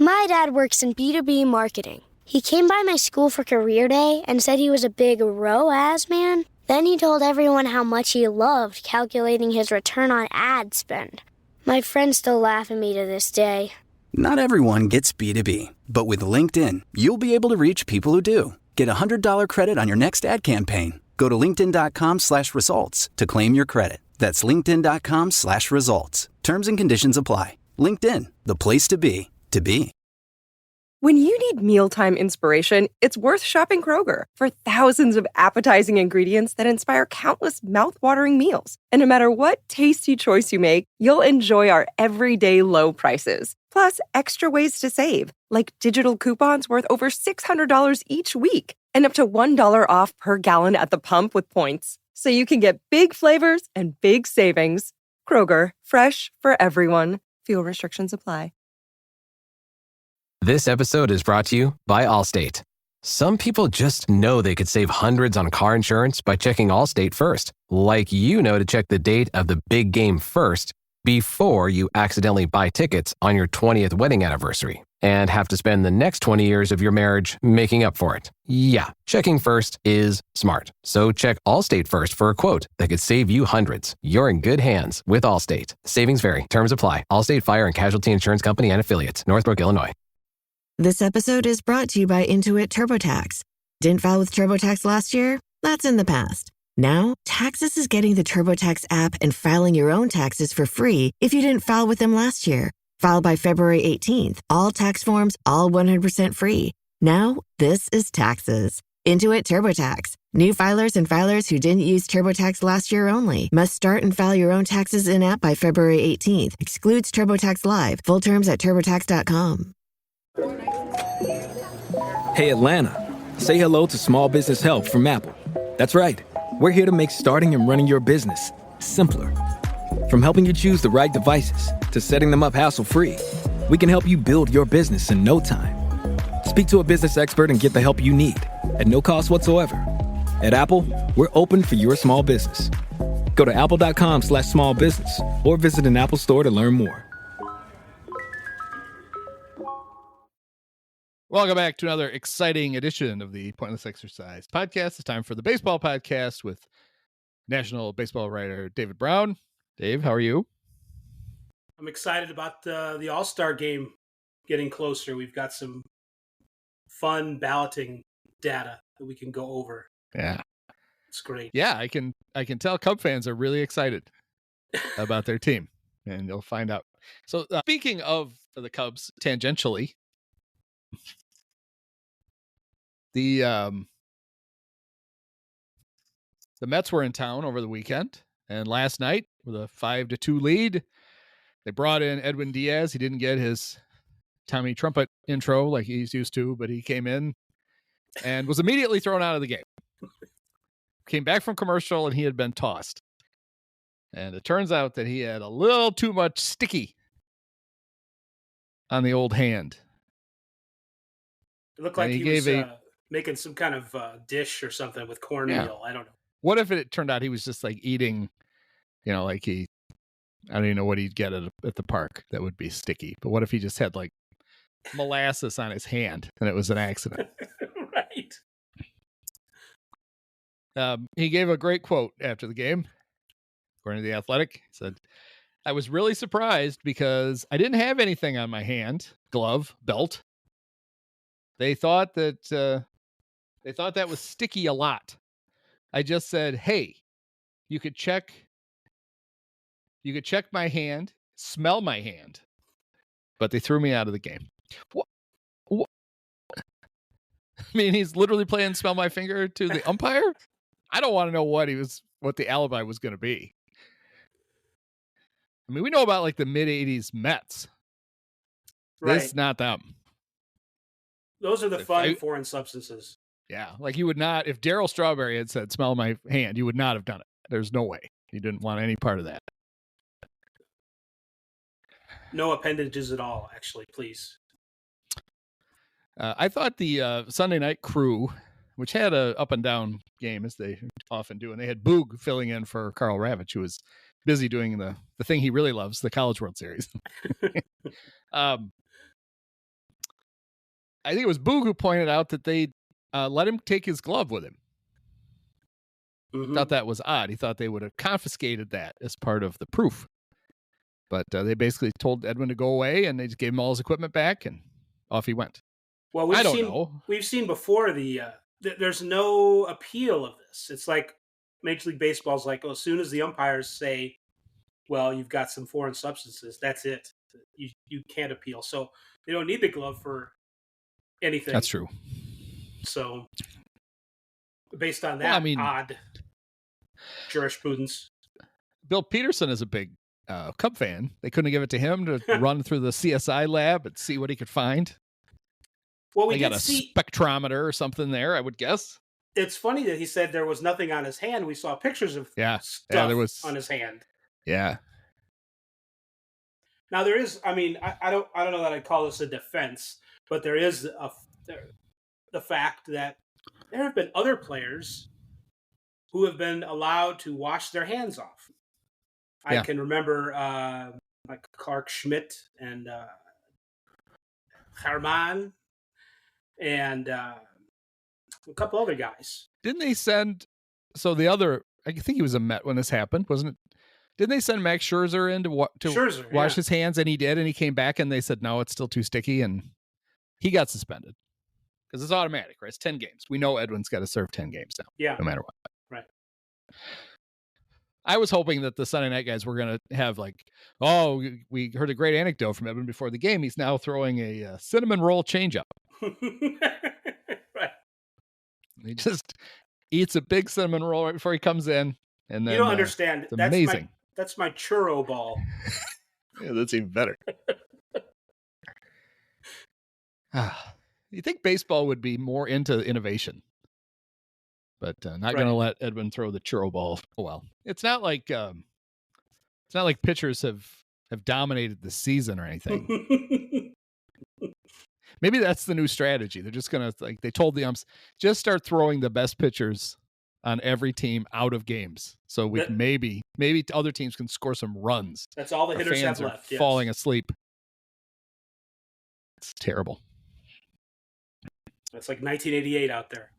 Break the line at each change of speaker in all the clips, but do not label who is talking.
My dad works in B2B marketing. He came by my school for career day and said he was a big ROAS man. Then he told everyone how much he loved calculating his return on ad spend. My friends still laugh at me to this day.
Not everyone gets B2B, but with LinkedIn, you'll be able to reach people who do. Get a $100 credit on your next ad campaign. Go to linkedin.com/results to claim your credit. That's linkedin.com/results. Terms and conditions apply. LinkedIn, the place to be, to be.
When you need mealtime inspiration, it's worth shopping Kroger for thousands of appetizing ingredients that inspire countless mouth-watering meals. And no matter what tasty choice you make, you'll enjoy our everyday low prices. Plus, extra ways to save, like digital coupons worth over $600 each week and up to $1 off per gallon at the pump with points. So you can get big flavors and big savings. Kroger, fresh for everyone. Fuel restrictions apply.
This episode is brought to you by Allstate. Some people just know they could save hundreds on car insurance by checking Allstate first. Like you know to check the date of the big game first before you accidentally buy tickets on your 20th wedding anniversary and have to spend the next 20 years of your marriage making up for it. Yeah, checking first is smart. So check Allstate first for a quote that could save you hundreds. You're in good hands with Allstate. Savings vary. Terms apply. Allstate Fire and Casualty Insurance Company and Affiliates. Northbrook, Illinois.
This episode is brought to you by Intuit TurboTax. Didn't file with TurboTax last year? That's in the past. Now, Taxes is getting the TurboTax app and filing your own taxes for free if you didn't file with them last year. File by February 18th. All tax forms, all 100% free. Now, this is Taxes. Intuit TurboTax. New filers and filers who didn't use TurboTax last year only must start and file your own taxes in-app by February 18th. Excludes TurboTax Live. Full terms at TurboTax.com.
Hey Atlanta, say hello to Small Business Help from Apple. That's right, we're here to make starting and running your business simpler. From helping you choose the right devices to setting them up hassle-free, we can help you build your business in no time. Speak to a business expert and get the help you need at no cost whatsoever. At Apple, we're open for your small business. Go to apple.com/small business or visit an Apple store to learn more.
Welcome back to another exciting edition of the Pointless Exercise podcast. It's time for the baseball podcast with national baseball writer David Brown. Dave, how are you?
I'm excited about the All-Star game getting closer. We've got some fun balloting data that we can go over.
Yeah.
It's great.
Yeah, I can tell Cub fans are really excited about their team, and you'll find out. So speaking of the Cubs tangentially, the Mets were in town over the weekend, and last night with a 5-2 lead, they brought in Edwin Diaz. He didn't get his Tommy Trumpet intro like he's used to, but he came in and was immediately thrown out of the game. Came back from commercial and he had been tossed. And it turns out that he had a little too much sticky on the old hand.
It looked like he was making some kind of dish or something with cornmeal. I don't know.
What if it turned out he was just like eating, like I don't even know what he'd get at the park that would be sticky. But what if he just had like molasses on his hand and it was an accident?
Right.
He gave a great quote after the game. According to The Athletic, he said, "I was really surprised because I didn't have anything on my hand, glove, belt. They thought that was sticky a lot. I just said, hey, you could check my hand, smell my hand, but they threw me out of the game." What? I mean, he's literally playing smell my finger to the umpire. I don't want to know what the alibi was going to be. I mean, we know about like the mid-'80s Mets.
Right.
This is not them.
Those are the fun foreign substances.
Yeah, like you would not, if Darryl Strawberry had said, smell my hand, you would not have done it. There's no way. You didn't want any part of that.
No appendages at all, actually, please.
I thought the Sunday night crew, which had a up and down game, as they often do, and they had Boog filling in for Carl Ravitch, who was busy doing the thing he really loves, the College World Series. I think it was Boog who pointed out that they let him take his glove with him. Thought that was odd. He thought they would have confiscated that as part of the proof. But they basically told Edwin to go away, and they just gave him all his equipment back, and off he went.
Well,
I don't know.
We've seen before there's no appeal of this. It's like Major League Baseball's like, as soon as the umpires say, well, you've got some foreign substances, that's it. You can't appeal. So they don't need the glove for anything.
That's true.
So based on that odd jurisprudence.
Bill Peterson is a big Cub fan. They couldn't give it to him to run through the CSI lab and see what he could find.
Well, we
got a spectrometer or something there, I would guess.
It's funny that he said there was nothing on his hand. We saw pictures of stuff
there was
on his hand.
Yeah.
Now there is. I mean, I don't know that I'd call this a defense, but there is the fact that there have been other players who have been allowed to wash their hands off. I can remember like Clark Schmidt and Herman and a couple other guys.
Didn't they send? So the other, I think he was a Met when this happened, wasn't it? Didn't they send Max Scherzer in to wash his hands, and he did, and he came back, and they said no, it's still too sticky, and he got suspended because it's automatic, right? It's 10 games. We know Edwin's got to serve 10 games now, no matter what.
Right.
I was hoping that the Sunday night guys were going to have like, oh, we heard a great anecdote from Edwin before the game. He's now throwing a cinnamon roll changeup.
Right.
He just eats a big cinnamon roll right before he comes in, and then
you don't understand.
It's amazing.
That's my churro ball.
Yeah, that's even better. You think baseball would be more into innovation, but not going to let Edwin throw the churro ball. Well, it's not like pitchers have dominated the season or anything. Maybe that's the new strategy. They're just going to, they told the umps, just start throwing the best pitchers on every team out of games. So we can maybe other teams can score some runs.
That's all the hitters have left.
Falling asleep. It's terrible.
It's like 1988 out there.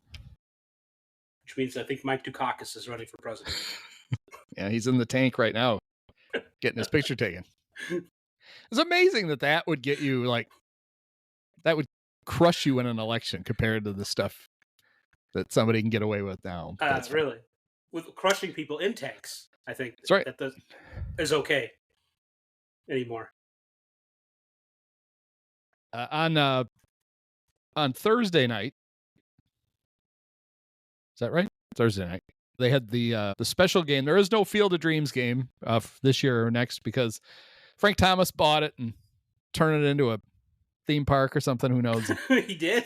Which means I think Mike Dukakis is running for president.
Yeah, he's in the tank right now, getting his picture taken. It's amazing that would get you that would crush you in an election compared to the stuff that somebody can get away with now.
Really, with crushing people in tanks, I think
that's right.
That is okay anymore.
On Thursday night, is that right? Thursday night, they had the special game. There is no Field of Dreams game this year or next because Frank Thomas bought it and turned it into a theme park or something. Who knows?
He did?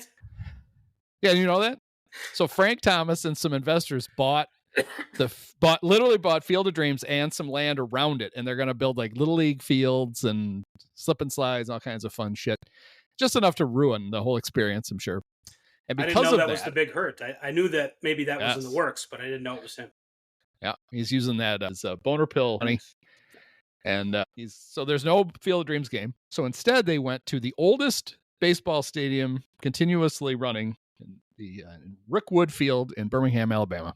Yeah, you know that? So Frank Thomas and some investors bought Field of Dreams and some land around it, and they're going to build like little league fields and slip and slides, all kinds of fun shit. Just enough to ruin the whole experience, I'm sure. And because
I didn't know
that
was the big hurt. I knew that maybe that was in the works, but I didn't know it was him.
Yeah, he's using that as a boner pill, honey. And so there's no Field of Dreams game. So instead, they went to the oldest baseball stadium continuously running, the Rickwood Field in Birmingham, Alabama,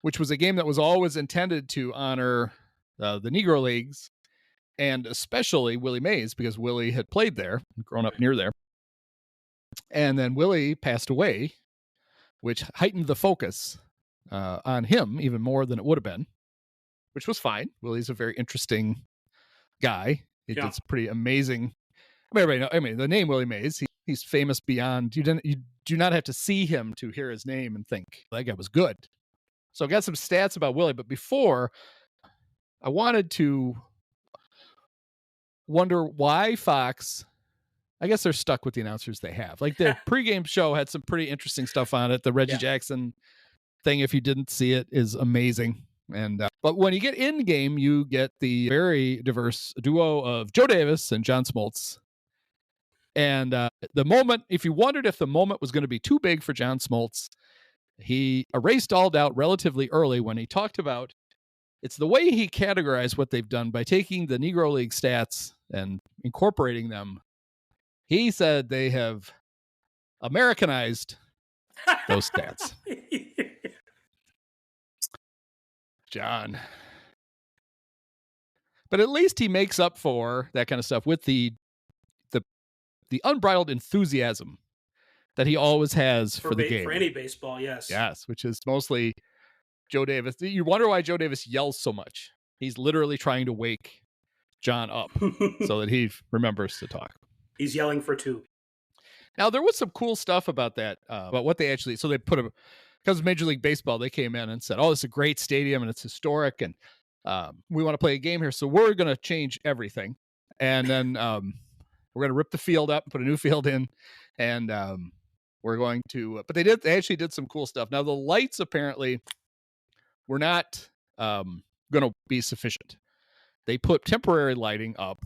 which was a game that was always intended to honor the Negro Leagues, and especially Willie Mays, because Willie had played there, grown up near there. And then Willie passed away, which heightened the focus on him even more than it would have been, which was fine. Willie's a very interesting guy. He did some pretty amazing. Everybody know. The name Willie Mays, he's famous beyond. You do not have to see him to hear his name and think that guy was good. So I got some stats about Willie, but before, I wanted to wonder why Fox. I guess they're stuck with the announcers they have. Like the pregame show had some pretty interesting stuff on it. The Reggie Jackson thing, if you didn't see it, is amazing. And but when you get in game, you get the very diverse duo of Joe Davis and John Smoltz. And the moment, if you wondered if the moment was going to be too big for John Smoltz, he erased all doubt relatively early when he talked about it's the way he categorized what they've done by taking the Negro League stats and incorporating them. He said they have Americanized those stats. John. But at least he makes up for that kind of stuff with the unbridled enthusiasm that he always has for the game.
For any baseball, yes.
Yes, which is mostly Joe Davis. You wonder why Joe Davis yells so much. He's literally trying to wake John up so that he remembers to talk.
He's yelling for two.
Now, there was some cool stuff about that, about what they actually, so they put a, because of Major League Baseball, they came in and said, oh, this is a great stadium and it's historic and we want to play a game here. So we're going to change everything. And then we're going to rip the field up and put a new field in. And we're going to, but they actually did some cool stuff. Now, the lights apparently were not going to be sufficient. They put temporary lighting up.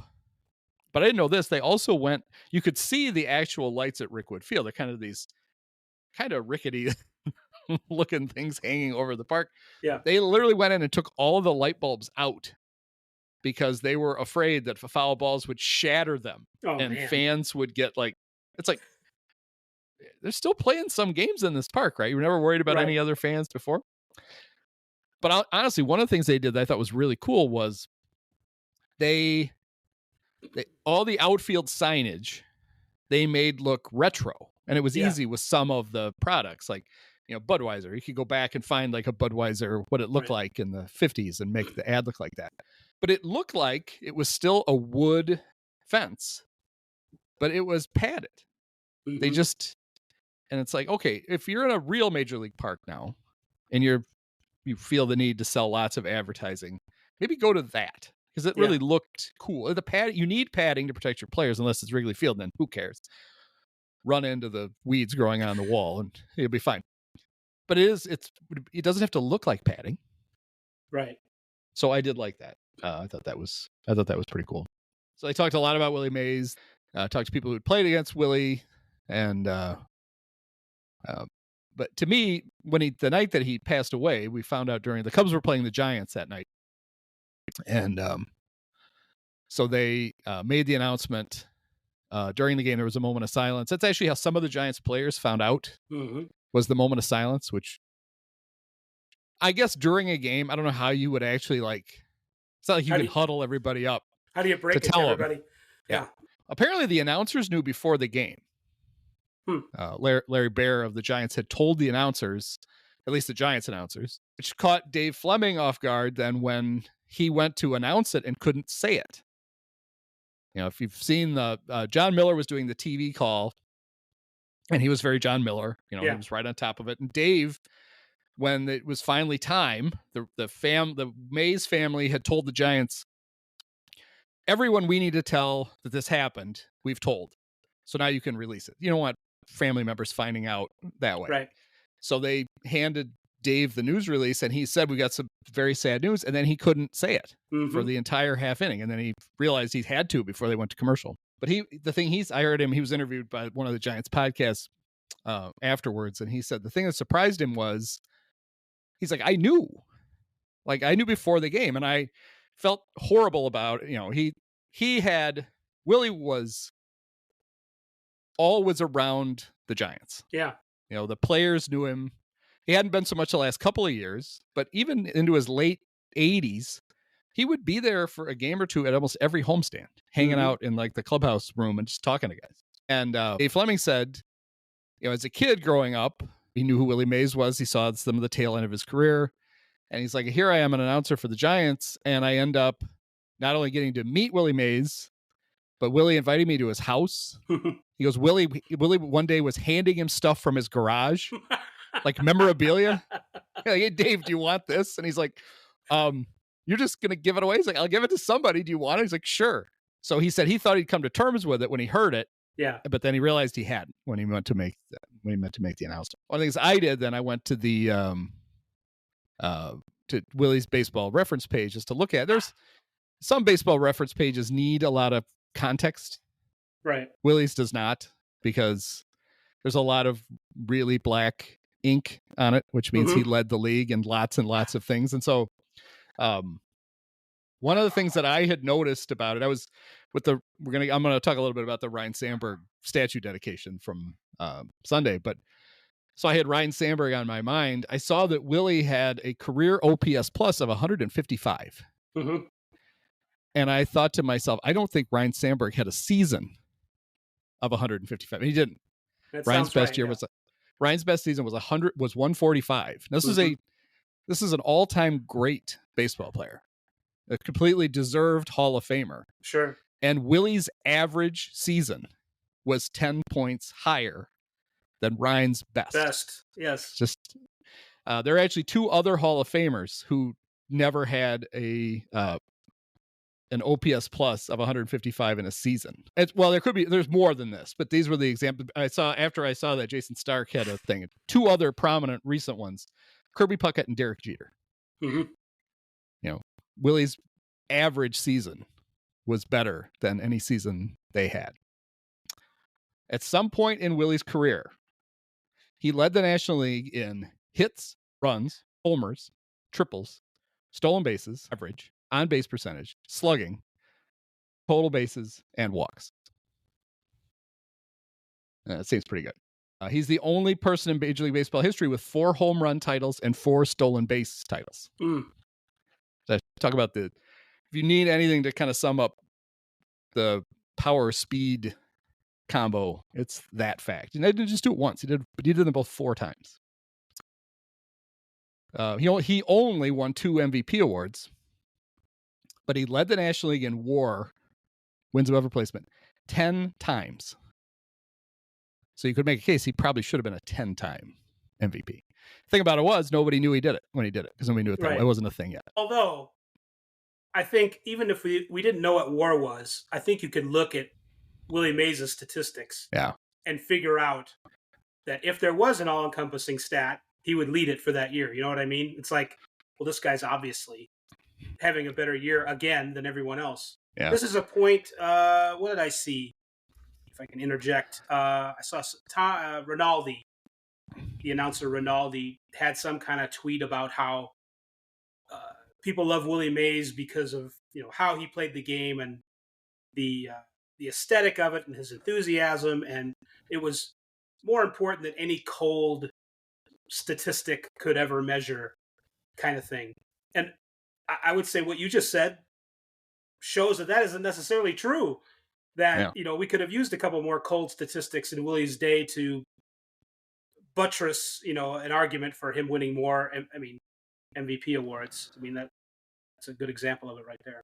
But I didn't know this. They also went, you could see the actual lights at Rickwood Field. They're kind of these kind of rickety looking things hanging over the park.
Yeah.
They literally went in and took all the light bulbs out because they were afraid that foul balls would shatter them.
Oh,
and
man.
Fans would get like, it's like, they're still playing some games in this park, right? You were never worried about any other fans before. But honestly, one of the things they did that I thought was really cool was they all the outfield signage they made look retro, and it was easy with some of the products, like Budweiser. You could go back and find like a Budweiser, what it looked like in the 50s, and make the ad look like that. But it looked like it was still a wood fence, but it was padded. Mm-hmm. They just, and it's like, okay, if you're in a real major league park now, and you feel the need to sell lots of advertising, maybe go to that. Because it really looked cool. The pad, you need padding to protect your players, unless it's Wrigley Field. Then who cares? Run into the weeds growing on the wall, and it'll be fine. But it doesn't have to look like padding,
right?
So I did like that. I thought that was pretty cool. So I talked a lot about Willie Mays. Talked to people who played against Willie, and but to me, the night that he passed away, we found out during the Cubs were playing the Giants that night. And so they made the announcement during the game. There was a moment of silence. That's actually how some of the Giants players found out, was the moment of silence, which I guess during a game, I don't know how you would actually it's not like you can huddle everybody up.
How do you break it to everybody?
Yeah. Apparently the announcers knew before the game. Larry Baer of the Giants had told the announcers, at least the Giants announcers, which caught Dave Fleming off guard then when he went to announce it and couldn't say it. If you've seen John Miller was doing the TV call, and he was very John Miller, he was right on top of it. And Dave, when it was finally time, the Mays family had told the Giants, everyone we need to tell that this happened, we've told. So now you can release it. You don't want family members finding out that way.
Right.
So they handed Dave the news release, and he said, we got some very sad news. And then he couldn't say it for the entire half inning. And then he realized he had to before they went to commercial. But I heard him, he was interviewed by one of the Giants podcasts afterwards. And he said the thing that surprised him was, he's like, I knew before the game, and I felt horrible about it. Willie was always around the Giants.
Yeah.
The players knew him. He hadn't been so much the last couple of years, but even into his late 80s, he would be there for a game or two at almost every homestand, hanging out in the clubhouse room and just talking to guys. And Dave Fleming said, as a kid growing up, he knew who Willie Mays was. He saw some of the tail end of his career. And he's like, here I am, an announcer for the Giants, and I end up not only getting to meet Willie Mays, but Willie invited me to his house. He goes, Willie one day was handing him stuff from his garage, like memorabilia. Hey, Dave, do you want this? And he's like, you're just going to give it away? He's like, I'll give it to somebody. Do you want it? He's like, sure. So he said he thought he'd come to terms with it when he heard it.
Yeah.
But then he realized he hadn't when he meant to make the announcement. One of the things I did, then I went to the to Willie's baseball reference page just to look at. There's some baseball reference pages need a lot of context.
Right.
Willie's does not, because there's a lot of really black ink on it, which means he led the league in lots and lots of things. And so one of the things that I had noticed about it, I'm gonna talk a little bit about the Ryne Sandberg statue dedication from Sunday, but so I had Ryne Sandberg on my mind. I saw that Willie had a career OPS plus of 155.
Mm-hmm.
And I thought to myself, I don't think Ryne Sandberg had a season of 155. He didn't. Ryan's best season was 145. This is an all-time great baseball player, a completely deserved Hall of Famer.
Sure.
And Willie's average season was 10 points higher than Ryan's best.
Yes.
Just there are actually two other Hall of Famers who never had an OPS plus of 155 in a season. There's more than this, but these were the examples I saw after I saw that Jason Stark had a thing. Two other prominent recent ones, Kirby Puckett and Derek Jeter.
Mm-hmm.
Willie's average season was better than any season they had. At some point in Willie's career, he led the National League in hits, runs, homers, triples, stolen bases, average, on-base percentage, slugging, total bases, and walks. It seems pretty good. He's the only person in Major League Baseball history with 4 home run titles and 4 stolen base titles. So talk about if you need anything to kind of sum up the power speed combo, it's that fact. And he didn't just do it once. He did them both 4 times. He only won 2 MVP awards, but he led the National League in WAR, wins above replacement, 10 times. So you could make a case he probably should have been a 10-time MVP. The thing about it was nobody knew he did it when he did it, because nobody knew it. It wasn't a thing yet.
Although, I think even if we didn't know what WAR was, I think you could look at Willie Mays' statistics and figure out that if there was an all-encompassing stat, he would lead it for that year. You know what I mean? It's like, well, this guy's obviously having a better year again than everyone else. Yeah. This is a point, what did I see? If I can interject, I saw Rinaldi, the announcer Rinaldi, had some kind of tweet about how people love Willie Mays because of how he played the game and the aesthetic of it and his enthusiasm, and it was more important than any cold statistic could ever measure, kind of thing. And I would say what you just said shows that isn't necessarily true. That we could have used a couple more cold statistics in Willie's day to buttress an argument for him winning more. I mean, MVP awards. I mean that's a good example of it right there.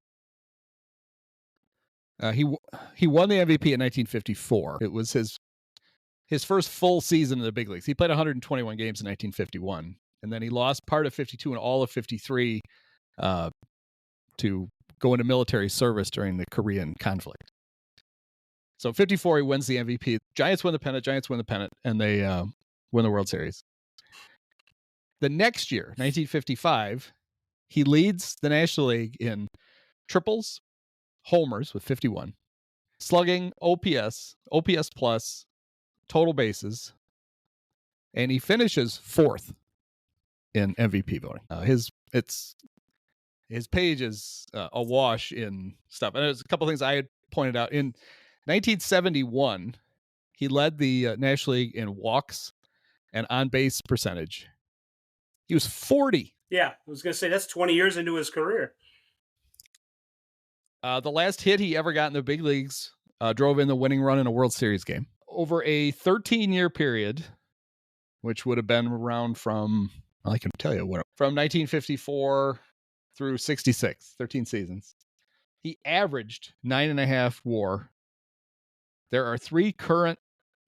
He won the MVP in 1954. It was his first full season in the big leagues. He played 121 games in 1951, and then he lost part of 52 and all of 53 to go into military service during the Korean conflict. So 54, he wins the MVP. Giants win the pennant, and they win the World Series. The next year, 1955, he leads the National League in triples, homers with 51, slugging, OPS plus, total bases, and he finishes 4th in MVP voting. His page is awash in stuff, and there's a couple things I had pointed out. In 1971, he led the National League in walks and on-base percentage. He was 40.
Yeah, I was going to say that's 20 years into his career.
The last hit he ever got in the big leagues drove in the winning run in a World Series game. Over a 13-year period, which would have been around from 1954 through 66, 13 seasons, he averaged 9.5 WAR. There are 3 current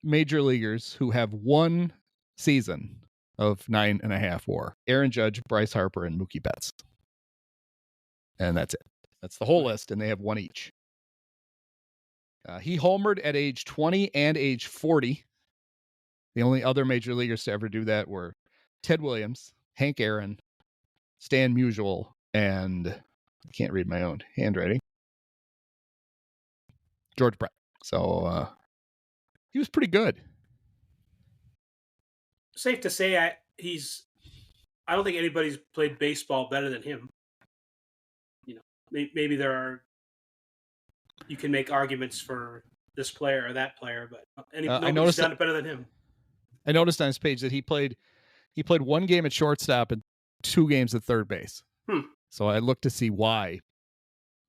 major leaguers who have 1 season of 9.5 WAR: Aaron Judge, Bryce Harper, and Mookie Betts. And that's it. That's the whole list, and they have 1 each. He homered at age 20 and age 40. The only other major leaguers to ever do that were Ted Williams, Hank Aaron, Stan Musial, and I can't read my own handwriting, George Brett. So he was pretty good.
Safe to say, I don't think anybody's played baseball better than him. Maybe there are you can make arguments for this player or that player, but
noticed
done it better than him.
I noticed on his page that he played one game at shortstop and 2 games at third base. So I looked to see why.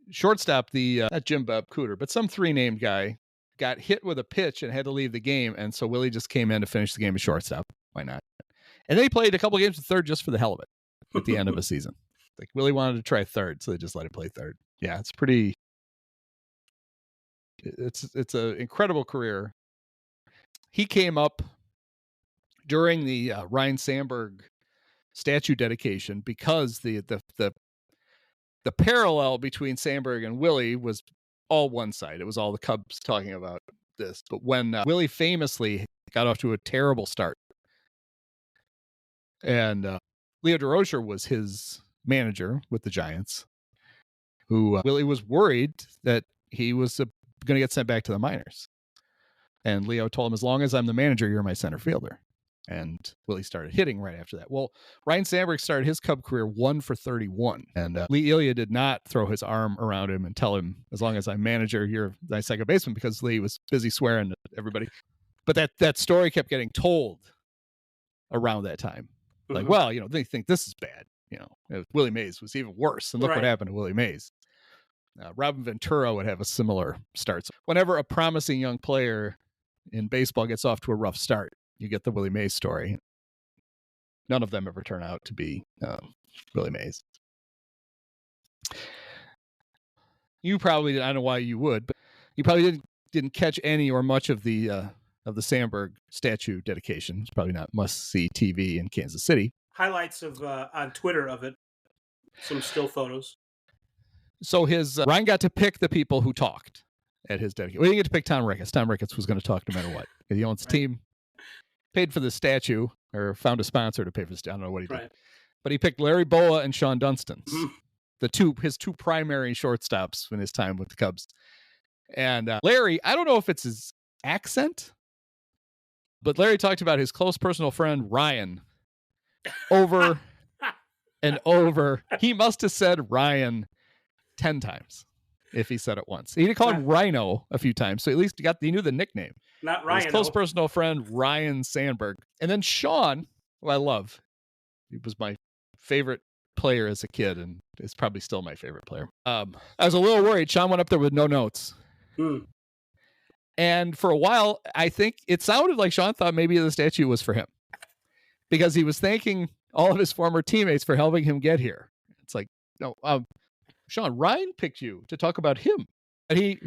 Shortstop, not Jim Bob Cooter, but some 3-named guy got hit with a pitch and had to leave the game, and so Willie just came in to finish the game at shortstop. Why not? And then he played a couple games at third just for the hell of it at the end of a season. Like Willie wanted to try third, so they just let him play third. Yeah, it's pretty. It's an incredible career. He came up during the Ryne Sandberg statue dedication because the parallel between Sandberg and Willie was all one side. It was all the Cubs talking about this. But when Willie famously got off to a terrible start, and Leo DeRocher was his manager with the Giants, who Willie was worried that he was going to get sent back to the minors. And Leo told him, as long as I'm the manager, you're my center fielder. And Willie started hitting right after that. Well, Ryne Sandberg started his Cub career 1 for 31. And Lee Elia did not throw his arm around him and tell him, as long as I'm manager, you're my second baseman, because Lee was busy swearing at everybody. But that story kept getting told around that time. Like, well, they think this is bad. Willie Mays was even worse. And look what happened to Willie Mays. Robin Ventura would have a similar start. So whenever a promising young player in baseball gets off to a rough start, you get the Willie Mays story. None of them ever turn out to be Willie Mays. You probably, I don't know why you would, but you probably didn't catch any or much of the Sandberg statue dedication. It's probably not must-see TV in Kansas City.
Highlights of on Twitter of it. Some still photos.
So Ryne got to pick the people who talked at his dedication. We didn't get to pick Tom Ricketts. Tom Ricketts was going to talk no matter what. He owns the team. Paid for the statue, or found a sponsor to pay for the statue. I don't know what he did. But he picked Larry Boa and Sean Dunston, his two primary shortstops in his time with the Cubs. And Larry, I don't know if it's his accent, but Larry talked about his close personal friend, Ryan, over and over. He must have said Ryan 10 times if he said it once. He did call him Rhino a few times, so at least he knew the nickname.
Not Ryan.
His close personal friend, Ryne Sandberg. And then Sean, who I love. He was my favorite player as a kid, and is probably still my favorite player. I was a little worried. Sean went up there with no notes. And for a while, I think it sounded like Sean thought maybe the statue was for him, because he was thanking all of his former teammates for helping him get here. It's like, no, Sean, Ryne picked you to talk about him. And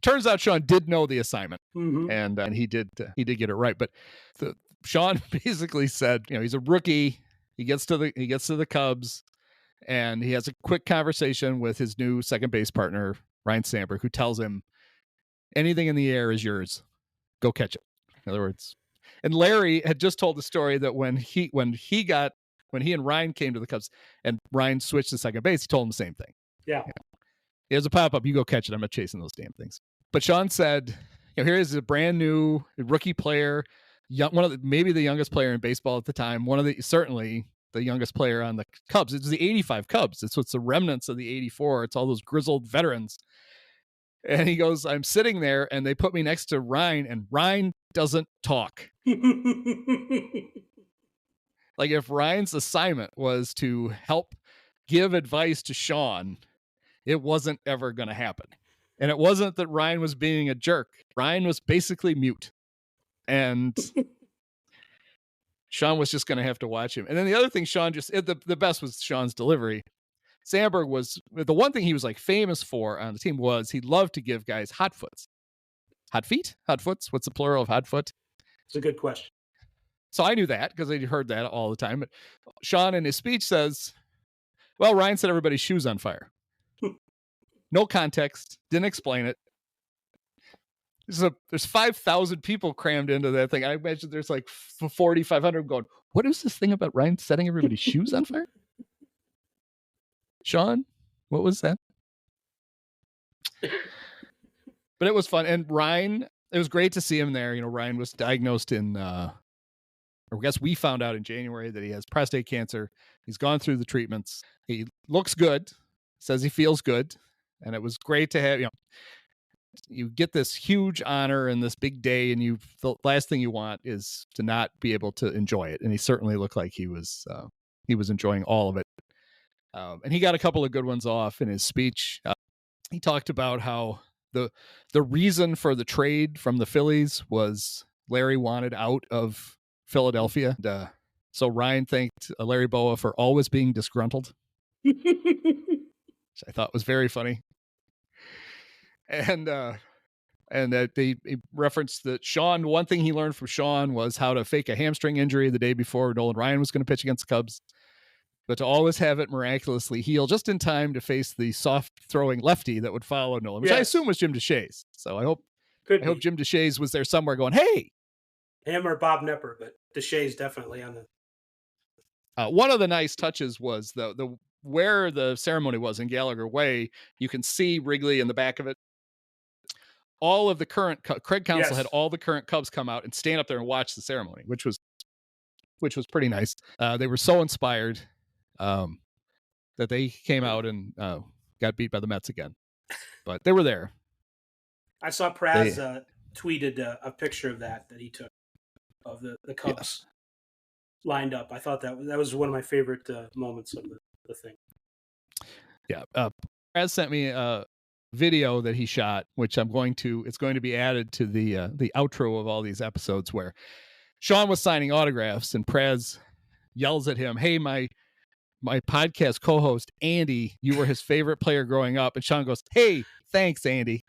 turns out Sean did know the assignment, and he did get it right. But Sean basically said, he's a rookie. He gets to the Cubs, and he has a quick conversation with his new second base partner, Ryne Sandberg, who tells him, anything in the air is yours. Go catch it. In other words, and Larry had just told the story that when he and Ryne came to the Cubs and Ryne switched to second base, he told him the same thing.
Yeah.
Here's a pop-up. You go catch it. I'm not chasing those damn things. But Sean said, here is a brand new rookie player, maybe the youngest player in baseball at the time. Certainly the youngest player on the Cubs. It's the 85 Cubs. It's the remnants of the 84. It's all those grizzled veterans. And he goes, I'm sitting there and they put me next to Ryne, and Ryne doesn't talk. Like, if Ryan's assignment was to help give advice to Sean, it wasn't ever going to happen. And it wasn't that Ryne was being a jerk. Ryne was basically mute. And Sean was just going to have to watch him. And then the other thing, the best was Sean's delivery. Sandberg was, the one thing he was like famous for on the team was he loved to give guys hot foots. Hot feet? Hot foots? What's the plural of hot foot?
It's a good question.
So I knew that because I heard that all the time. But Sean in his speech says, well, Ryne set everybody's shoes on fire. No context. Didn't explain it. There's 5,000 people crammed into that thing. I imagine there's like 4,500 going, what is this thing about Ryne setting everybody's shoes on fire? Sean, what was that? But it was fun. And Ryne, it was great to see him there. Ryne was diagnosed I guess we found out in January that he has prostate cancer. He's gone through the treatments. He looks good, says he feels good. And it was great to have, you get this huge honor and this big day, and the last thing you want is to not be able to enjoy it. And he certainly looked like he was enjoying all of it. And he got a couple of good ones off in his speech. He talked about how the reason for the trade from the Phillies was Larry wanted out of Philadelphia. And, so Ryne thanked Larry Boa for always being disgruntled, which I thought was very funny. And that they referenced that Sean, one thing he learned from Sean was how to fake a hamstring injury the day before Nolan Ryan was going to pitch against the Cubs, but to always have it miraculously heal just in time to face the soft throwing lefty that would follow Nolan, which I assume was Jim Deshaies. So I hope Jim Deshaies was there somewhere going, hey.
Him or Bob Nepper, but Deshaies definitely on the.
One of the nice touches was the where the ceremony was in Gallagher Way. You can see Wrigley in the back of it. All of the current Craig Counsell had all the current Cubs come out and stand up there and watch the ceremony, which was pretty nice. They were so inspired that they came out and got beat by the Mets again, but they were there.
I saw Praz tweeted a picture of that he took of the Cubs lined up. I thought that was one of my favorite moments of the thing.
Yeah. Praz sent me a video that he shot, which it's going to be added to the outro of all these episodes, where Sean was signing autographs and Praz yells at him, hey, my podcast co-host, Andy, you were his favorite player growing up. And Sean goes, hey, thanks, Andy.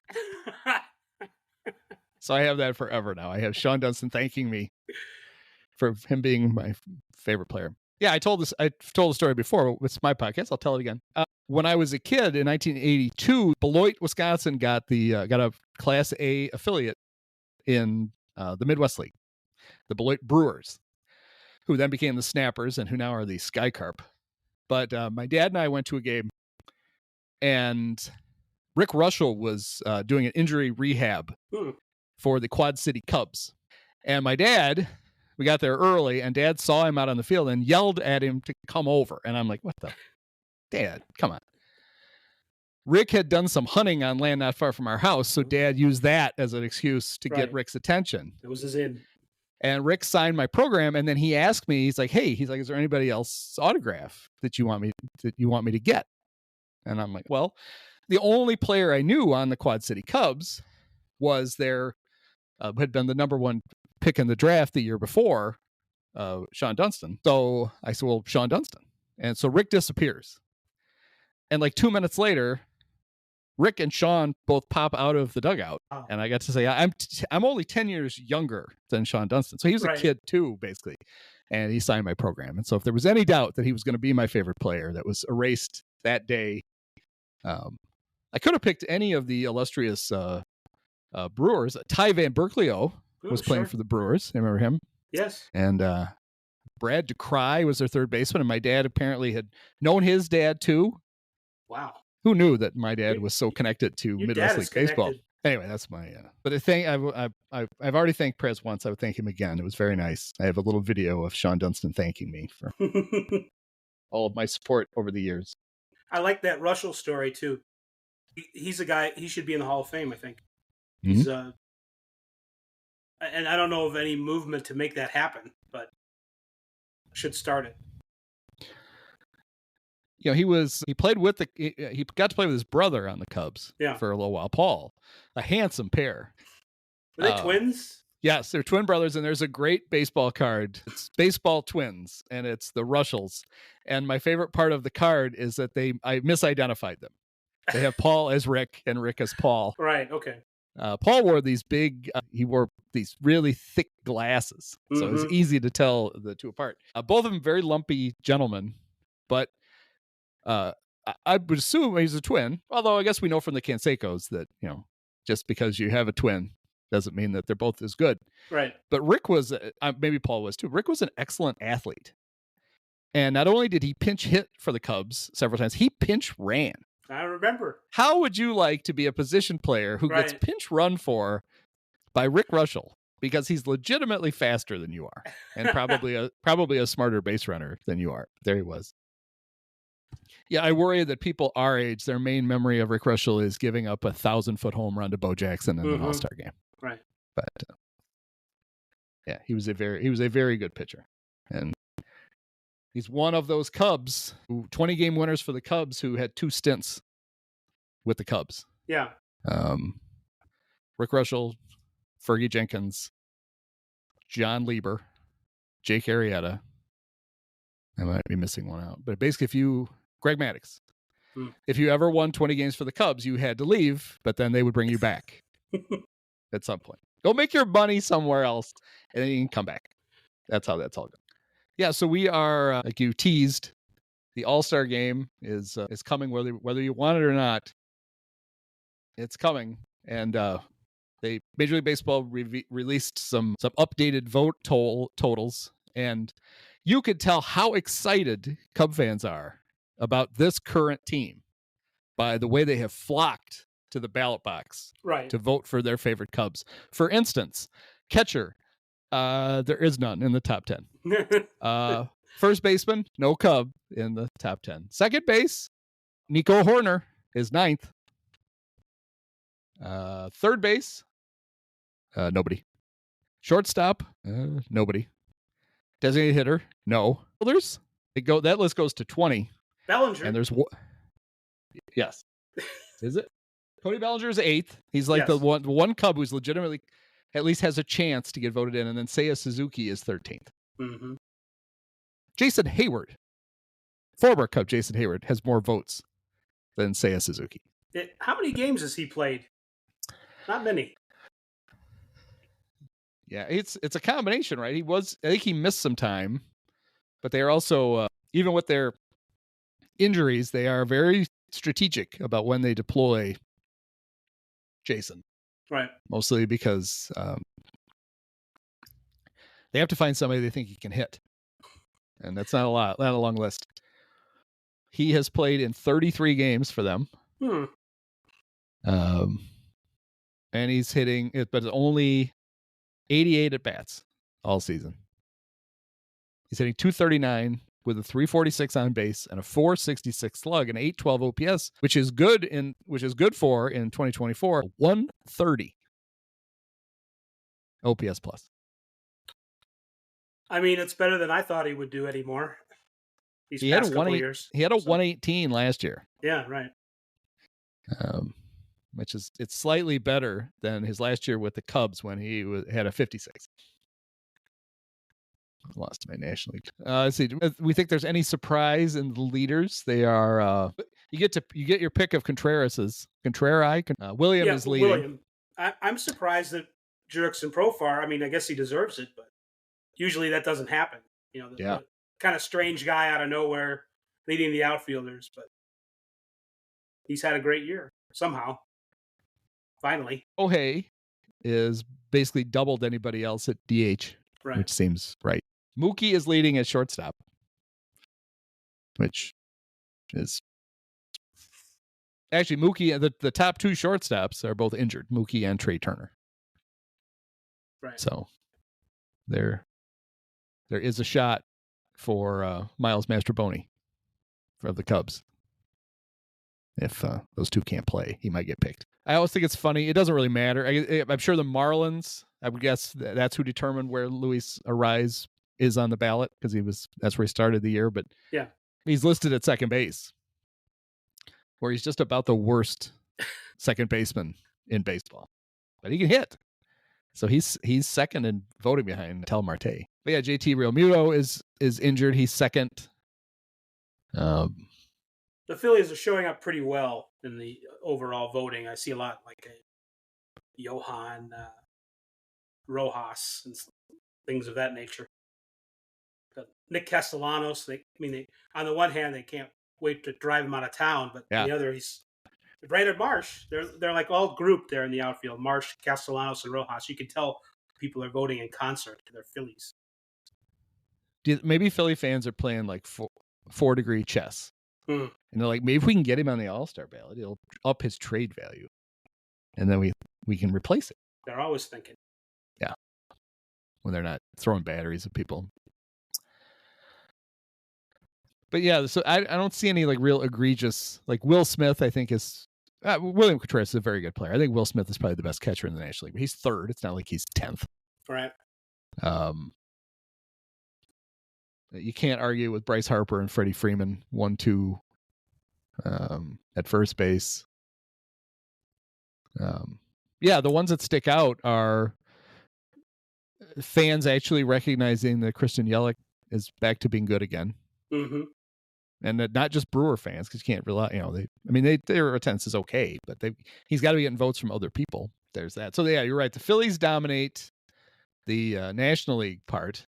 So I have that forever now. I have Sean Dunston thanking me for him being my favorite player. Yeah, I've told the story before. It's my podcast. I'll tell it again. When I was a kid in 1982, Beloit, Wisconsin got a Class A affiliate in the Midwest League, the Beloit Brewers, who then became the Snappers and who now are the Sky Carp. But my dad and I went to a game, and Rick Russell was doing an injury rehab for the Quad City Cubs. And my dad, we got there early, and Dad saw him out on the field and yelled at him to come over. And I'm like, what the? Dad, come on. Rick had done some hunting on land not far from our house, so Dad used that as an excuse to get Rick's attention.
It was his in.
And Rick signed my program, and then he asked me, he's like, is there anybody else's autograph that you want me to get? And I'm like, well, the only player I knew on the Quad City Cubs was had been the number one pick in the draft the year before, Sean Dunston. So I said, well, Sean Dunston. And so Rick disappears. And like 2 minutes later, Rick and Sean both pop out of the dugout. Oh. And I got to say, I'm only 10 years younger than Sean Dunston. So he was a kid too, basically. And he signed my program. And so if there was any doubt that he was going to be my favorite player, that was erased that day. I could have picked any of the illustrious Brewers. Ty Van Berkeley was playing for the Brewers. I remember him.
Yes.
And Brad DeCry was their third baseman, and my dad apparently had known his dad too.
Wow.
Who knew that my dad was so connected to Midwest League baseball? Anyway, that's my. But the thing I've already thanked Prez once. I would thank him again. It was very nice. I have a little video of Sean Dunston thanking me for all of my support over the years.
I like that Russell story too. He's a guy. He should be in the Hall of Fame, I think.
Mm-hmm.
He's and I don't know of any movement to make that happen, but should start it.
You know, he got to play with his brother on the Cubs for a little while. Paul, a handsome pair.
Were they twins?
Yes, they're twin brothers, and there's a great baseball card. It's baseball twins, and it's the Rushells. And my favorite part of the card is that I misidentified them. They have Paul as Rick and Rick as Paul.
Right. Okay.
Paul wore these he wore these really thick glasses, so it was easy to tell the two apart. Both of them very lumpy gentlemen, but I would assume he's a twin. Although I guess we know from the Cansecos that, you know, just because you have a twin doesn't mean that they're both as good.
Right.
But Rick was, maybe Paul was too. Rick was an excellent athlete. And not only did he pinch hit for the Cubs several times, he pinch ran.
I remember.
How would you like to be a position player who gets pinch run for by Rick Russell? Because he's legitimately faster than you are, and probably a smarter base runner than you are. There he was. Yeah, I worry that people our age, their main memory of Rick Russell is giving up 1,000-foot home run to Bo Jackson in an All-Star game.
Right.
But yeah, he was a very good pitcher, and he's one of those Cubs, 20-game winners for the Cubs, who had 2 stints with the Cubs.
Yeah.
Rick Russell, Fergie Jenkins, John Lieber, Jake Arrieta. I might be missing one out, but basically, Greg Maddux. If you ever won 20 games for the Cubs, you had to leave, but then they would bring you back at some point. Go make your money somewhere else, and then you can come back. That's how that's all going. Yeah, so we are, like you teased, the All-Star game is coming, whether you want it or not. It's coming, and Major League Baseball released some updated vote totals, and you could tell how excited Cub fans are about this current team by the way they have flocked to the ballot box to vote for their favorite Cubs. For instance, catcher, there is none in the top 10. First baseman, no Cub in the top 10. Second base, Nico Horner is 9th. Third base, nobody. Shortstop, nobody. Designated hitter, no. Others, that list goes to 20.
Bellinger.
And there's yes. Is it? Cody Bellinger is 8th. He's like the one Cub who's legitimately at least has a chance to get voted in. And then Seiya Suzuki is 13th.
Mm-hmm.
Jason Hayward, former Cub Jason Hayward, has more votes than Seiya Suzuki.
How many games has he played? Not many.
Yeah, it's a combination, right? I think he missed some time, but they are also, even with their injuries, they are very strategic about when they deploy Jason.
Right.
Mostly because they have to find somebody they think he can hit. And that's not a long list. He has played in 33 games for them. And he's hitting it, but only 88 at bats all season. He's hitting 239 with a 346 on base and a 466 slug and 812 OPS, which is good for in 2024 130 OPS plus.
I mean, it's better than I thought he would do anymore.
He had a 118 last year.
Yeah, right.
It's slightly better than his last year with the Cubs when he had a 56. Lost my National League. Let's see. We think there's any surprise in the leaders. They are. You get your pick of Contreras's. William is leading.
William. I'm surprised that Jurickson Profar. I mean, I guess he deserves it, but usually that doesn't happen. The kind of strange guy out of nowhere leading the outfielders, but he's had a great year somehow. Finally,
Ohei is basically doubled anybody else at DH, which seems right. Mookie is leading at shortstop, which is actually Mookie. The top 2 shortstops are both injured, Mookie and Trey Turner.
Right.
So there is a shot for Miles Mastrobuoni of the Cubs. If those 2 can't play, he might get picked. I always think it's funny. It doesn't really matter. I'm sure the Marlins, I would guess that's who determined where Luis Arraez is on the ballot because that's where he started the year. But
yeah,
he's listed at second base, where he's just about the worst second baseman in baseball. But he can hit. So he's second in voting behind Tel Marte. But yeah, JT Realmuto is injured. He's second.
The Phillies are showing up pretty well in the overall voting. I see a lot like Johan Rojas and things of that nature. But Nick Castellanos, on the one hand, they can't wait to drive him out of town, but on the other, he's Brandon Marsh. They're like all grouped there in the outfield. Marsh, Castellanos, and Rojas. You can tell people are voting in concert to their Phillies.
Maybe Philly fans are playing like 4-degree chess. And they're like, maybe if we can get him on the All-Star ballot, it'll up his trade value. And then we can replace it.
They're always thinking.
Yeah. When they're not throwing batteries at people. But yeah, so I don't see any like real egregious, like Will Smith, I think is William Contreras is a very good player. I think Will Smith is probably the best catcher in the National League, but he's third. It's not like he's 10th.
Right.
You can't argue with Bryce Harper and Freddie Freeman 1-2 at first base. Yeah, the ones that stick out are fans actually recognizing that Christian Yelich is back to being good again.
Mm-hmm.
And that not just Brewer fans, because you can't rely, their attendance is okay, but he's got to be getting votes from other people. There's that. So yeah, you're right. The Phillies dominate the National League part.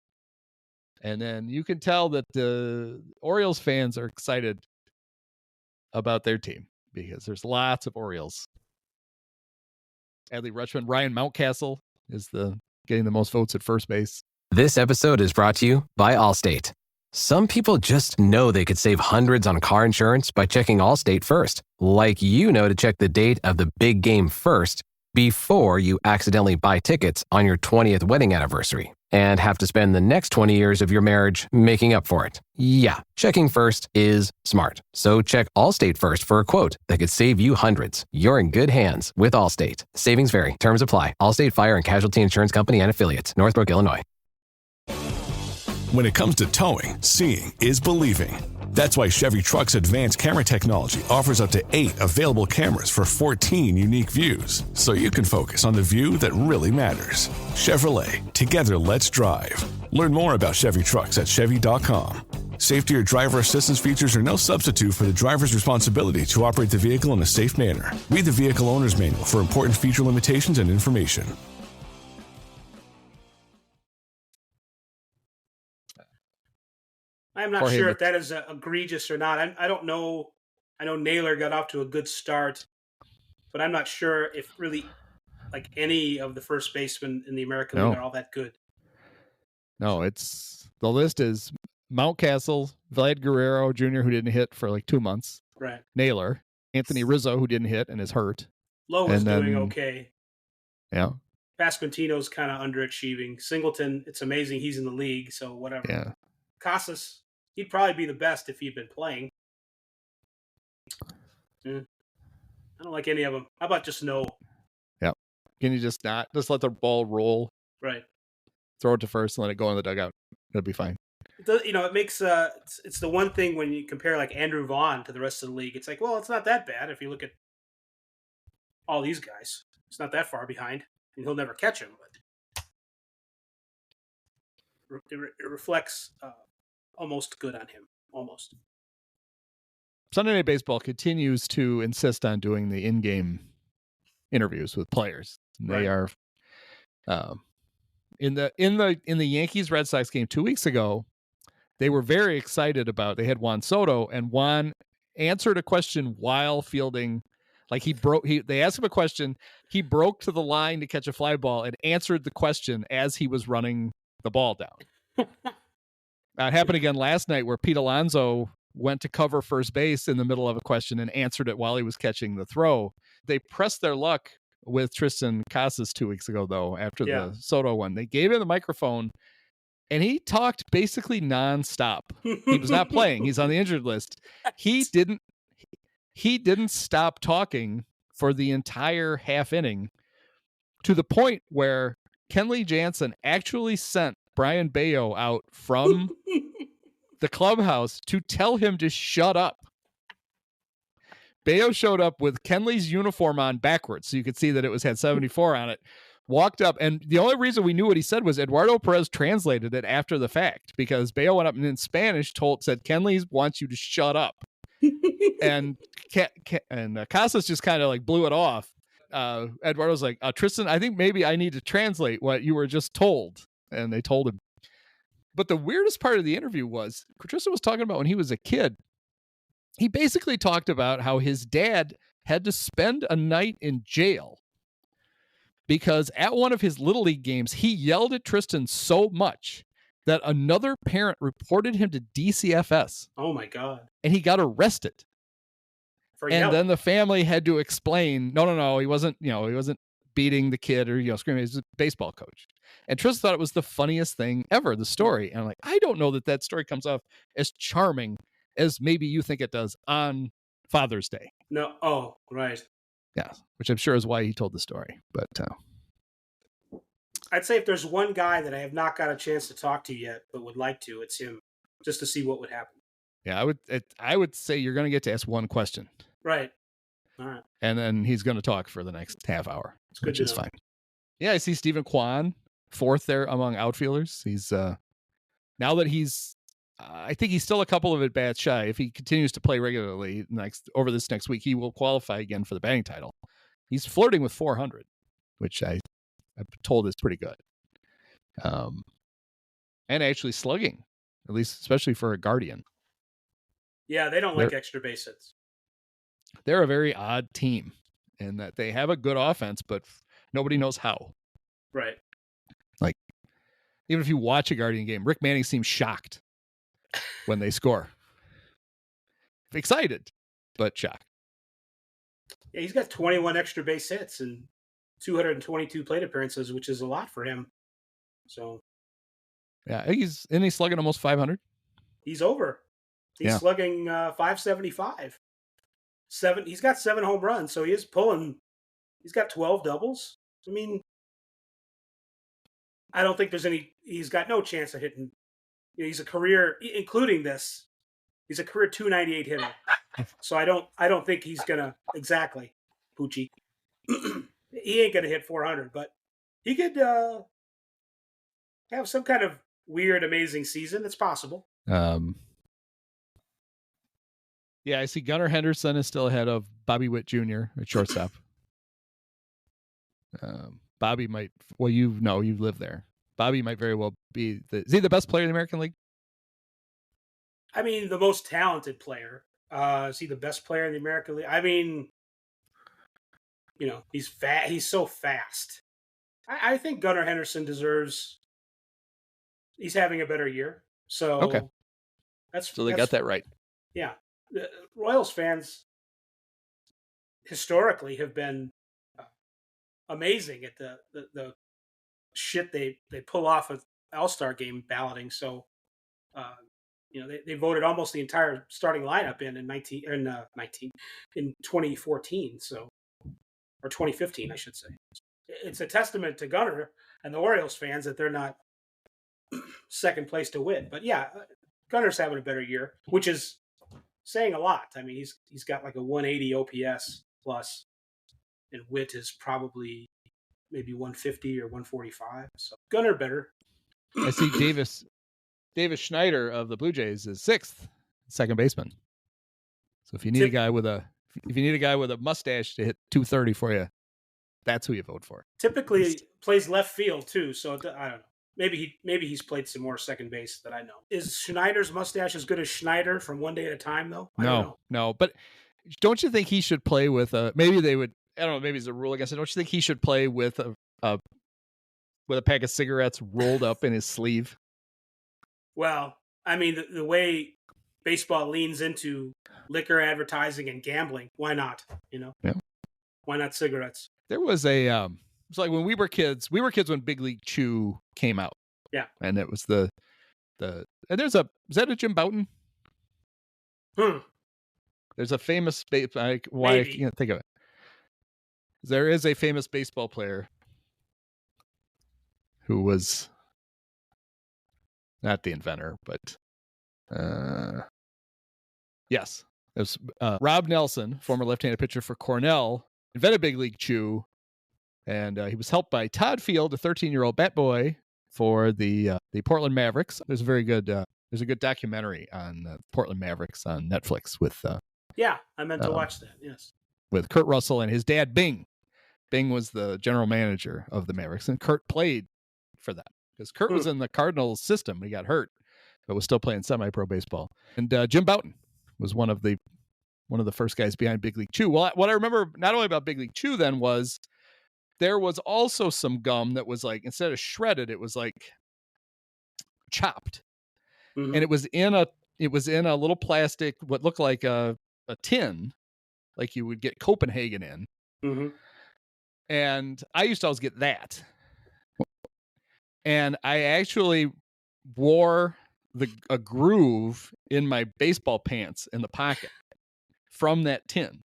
And then you can tell that the Orioles fans are excited about their team because there's lots of Orioles. Adley Rutschman, Ryan Mountcastle is getting the most votes at first base.
This episode is brought to you by Allstate. Some people just know they could save hundreds on car insurance by checking Allstate first. Like to check the date of the big game first before you accidentally buy tickets on your 20th wedding anniversary and have to spend the next 20 years of your marriage making up for it. Yeah, checking first is smart. So check Allstate first for a quote that could save you hundreds. You're in good hands with Allstate. Savings vary. Terms apply. Allstate Fire and Casualty Insurance Company and Affiliates. Northbrook, Illinois.
When it comes to towing, seeing is believing. That's why Chevy Truck's advanced camera technology offers up to 8 available cameras for 14 unique views, so you can focus on the view that really matters. Chevrolet, together let's drive. Learn more about Chevy Trucks at Chevy.com. Safety or driver assistance features are no substitute for the driver's responsibility to operate the vehicle in a safe manner. Read the vehicle owner's manual for important feature limitations and information.
I'm not sure if that is egregious or not. I don't know. I know Naylor got off to a good start, but I'm not sure if really like any of the first basemen in the American League are all that good.
No, the list is Mountcastle, Vlad Guerrero Jr., who didn't hit for like 2 months.
Right.
Naylor, Anthony Rizzo, who didn't hit and is hurt.
Lowe is doing okay.
Yeah.
Pasquantino's kind of underachieving. Singleton, it's amazing he's in the league, so whatever.
Yeah.
Casas, he'd probably be the best if he'd been playing. I don't like any of them. How about just no?
Yeah. Can you just not? Just let the ball roll.
Right.
Throw it to first and let it go in the dugout. It'll be fine.
It makes it's the one thing when you compare like Andrew Vaughn to the rest of the league. It's like, well, it's not that bad if you look at all these guys. It's not that far behind, and he'll never catch him. But it reflects almost good on him. Almost.
Sunday Night Baseball continues to insist on doing the in-game interviews with players. They are in the Yankees Red Sox game 2 weeks ago. They were very excited about. They had Juan Soto, and Juan answered a question while fielding. Like they asked him a question. He broke to the line to catch a fly ball and answered the question as he was running the ball down. It happened again last night where Pete Alonso went to cover first base in the middle of a question and answered it while he was catching the throw. They pressed their luck with Tristan Casas 2 weeks ago, though, after the Soto one. They gave him the microphone, and he talked basically nonstop. He was not playing. He's on the injured list. He didn't stop talking for the entire half inning, to the point where Kenley Jansen actually sent Brian Bayo out from the clubhouse to tell him to shut up. Bayo showed up with Kenley's uniform on backwards, so you could see that it had 74 on it. Walked up, and the only reason we knew what he said was Eduardo Perez translated it after the fact, because Bayo went up and in Spanish said Kenley wants you to shut up. and Casas just kind of like blew it off. Eduardo's like, Tristan, I think maybe I need to translate what you were just told. And they told him. But the weirdest part of the interview was Tristan was talking about when he was a kid. He basically talked about how his dad had to spend a night in jail because at one of his Little League games, he yelled at Tristan so much that another parent reported him to DCFS.
Oh my God.
And he got arrested. Then the family had to explain, no, he wasn't beating the kid or screaming. He was a baseball coach. And Tristan thought it was the funniest thing ever, the story. And I'm like, I don't know that story comes off as charming as maybe you think it does on Father's Day.
No. Oh, right.
Yeah, which I'm sure is why he told the story. But
I'd say if there's one guy that I have not got a chance to talk to yet, but would like to, it's him, just to see what would happen.
yeah, I would say you're going to get to ask one question.
Right. All right.
And then he's going to talk for the next half hour, which is fine. Yeah, I see Stephen Kwan, fourth there among outfielders. He's now that he's, I think he's still a couple of at-bats shy. If he continues to play regularly over this next week, he will qualify again for the batting title. He's flirting with 400, which I'm told is pretty good. And actually slugging, at least especially for a Guardian.
Yeah, they don't like extra base hits.
They're a very odd team in that they have a good offense, but nobody knows how.
Right.
Like, even if you watch a Guardian game, Rick Manning seems shocked when they score. Excited, but shocked.
Yeah, he's got 21 extra base hits and 222 plate appearances, which is a lot for him. So,
yeah, he's slugging almost 500.
He's over. He's slugging 575. He's got 7 home runs, so he is pulling. He's got 12 doubles. I mean, I don't think there's any. He's got no chance of hitting. You know, he's a career, including this. He's a career 298 hitter. So I don't think he's gonna exactly, Poochie. He ain't gonna hit 400, but he could have some kind of weird, amazing season. It's possible.
Yeah, I see Gunnar Henderson is still ahead of Bobby Witt Jr. at shortstop. Bobby might, well, you live there. Bobby might very well be is he the best player in the American League?
I mean, the most talented player. Is he the best player in the American League? I mean, you know, he's fast. He's so fast. I think Gunnar Henderson deserves. He's having a better year. So
okay,
so
they got that right.
Yeah, the Royals fans historically have been amazing at the shit they pull off of All-Star game balloting. So, you know, they voted almost the entire starting lineup in 2014. So, or 2015, I should say. It's a testament to Gunnar and the Orioles fans that they're not second place to win. But yeah, Gunnar's having a better year, which is saying a lot. I mean, he's got like a 180 OPS plus, and Witt is probably maybe 150 or 145. So Gunnar better.
I see Davis Schneider of the Blue Jays is 6th second baseman. So if you need a guy with a mustache to hit 230 for you, that's who you vote for.
Typically plays left field too, so I don't know. Maybe he's played some more second base that I know. Is Schneider's mustache as good as Schneider from One Day at a Time though?
No. But don't you think he should play with maybe they would, I don't know, maybe it's a rule, I guess. Don't you think he should play with a pack of cigarettes rolled up in his sleeve?
Well, I mean, the way baseball leans into liquor advertising and gambling, why not? You know?
Yeah.
Why not cigarettes?
There was it's like when we were kids when Big League Chew came out.
Yeah.
And it was and is that a Jim Bouton? There's a famous I can't think of it. There is a famous baseball player who was not the inventor, but yes, it was Rob Nelson, former left-handed pitcher for Cornell, invented Big League Chew, and he was helped by Todd Field, a 13-year-old bat boy for the Portland Mavericks. There's a good documentary on the Portland Mavericks on Netflix with
yeah, I meant to watch that. Yes, with
Kurt Russell and his dad Bing. Bing was the general manager of the Mavericks, and Kurt played for that because Kurt was in the Cardinals system. He got hurt, but was still playing semi-pro baseball. And Jim Bouton was one of the first guys behind Big League Chew. Well, what I remember not only about Big League Chew then was there was also some gum that was like, instead of shredded, it was like chopped, and it was in a little plastic, what looked like a tin, like you would get Copenhagen in.
Mm-hmm.
And I used to always get that. And I actually wore a groove in my baseball pants in the pocket from that tin.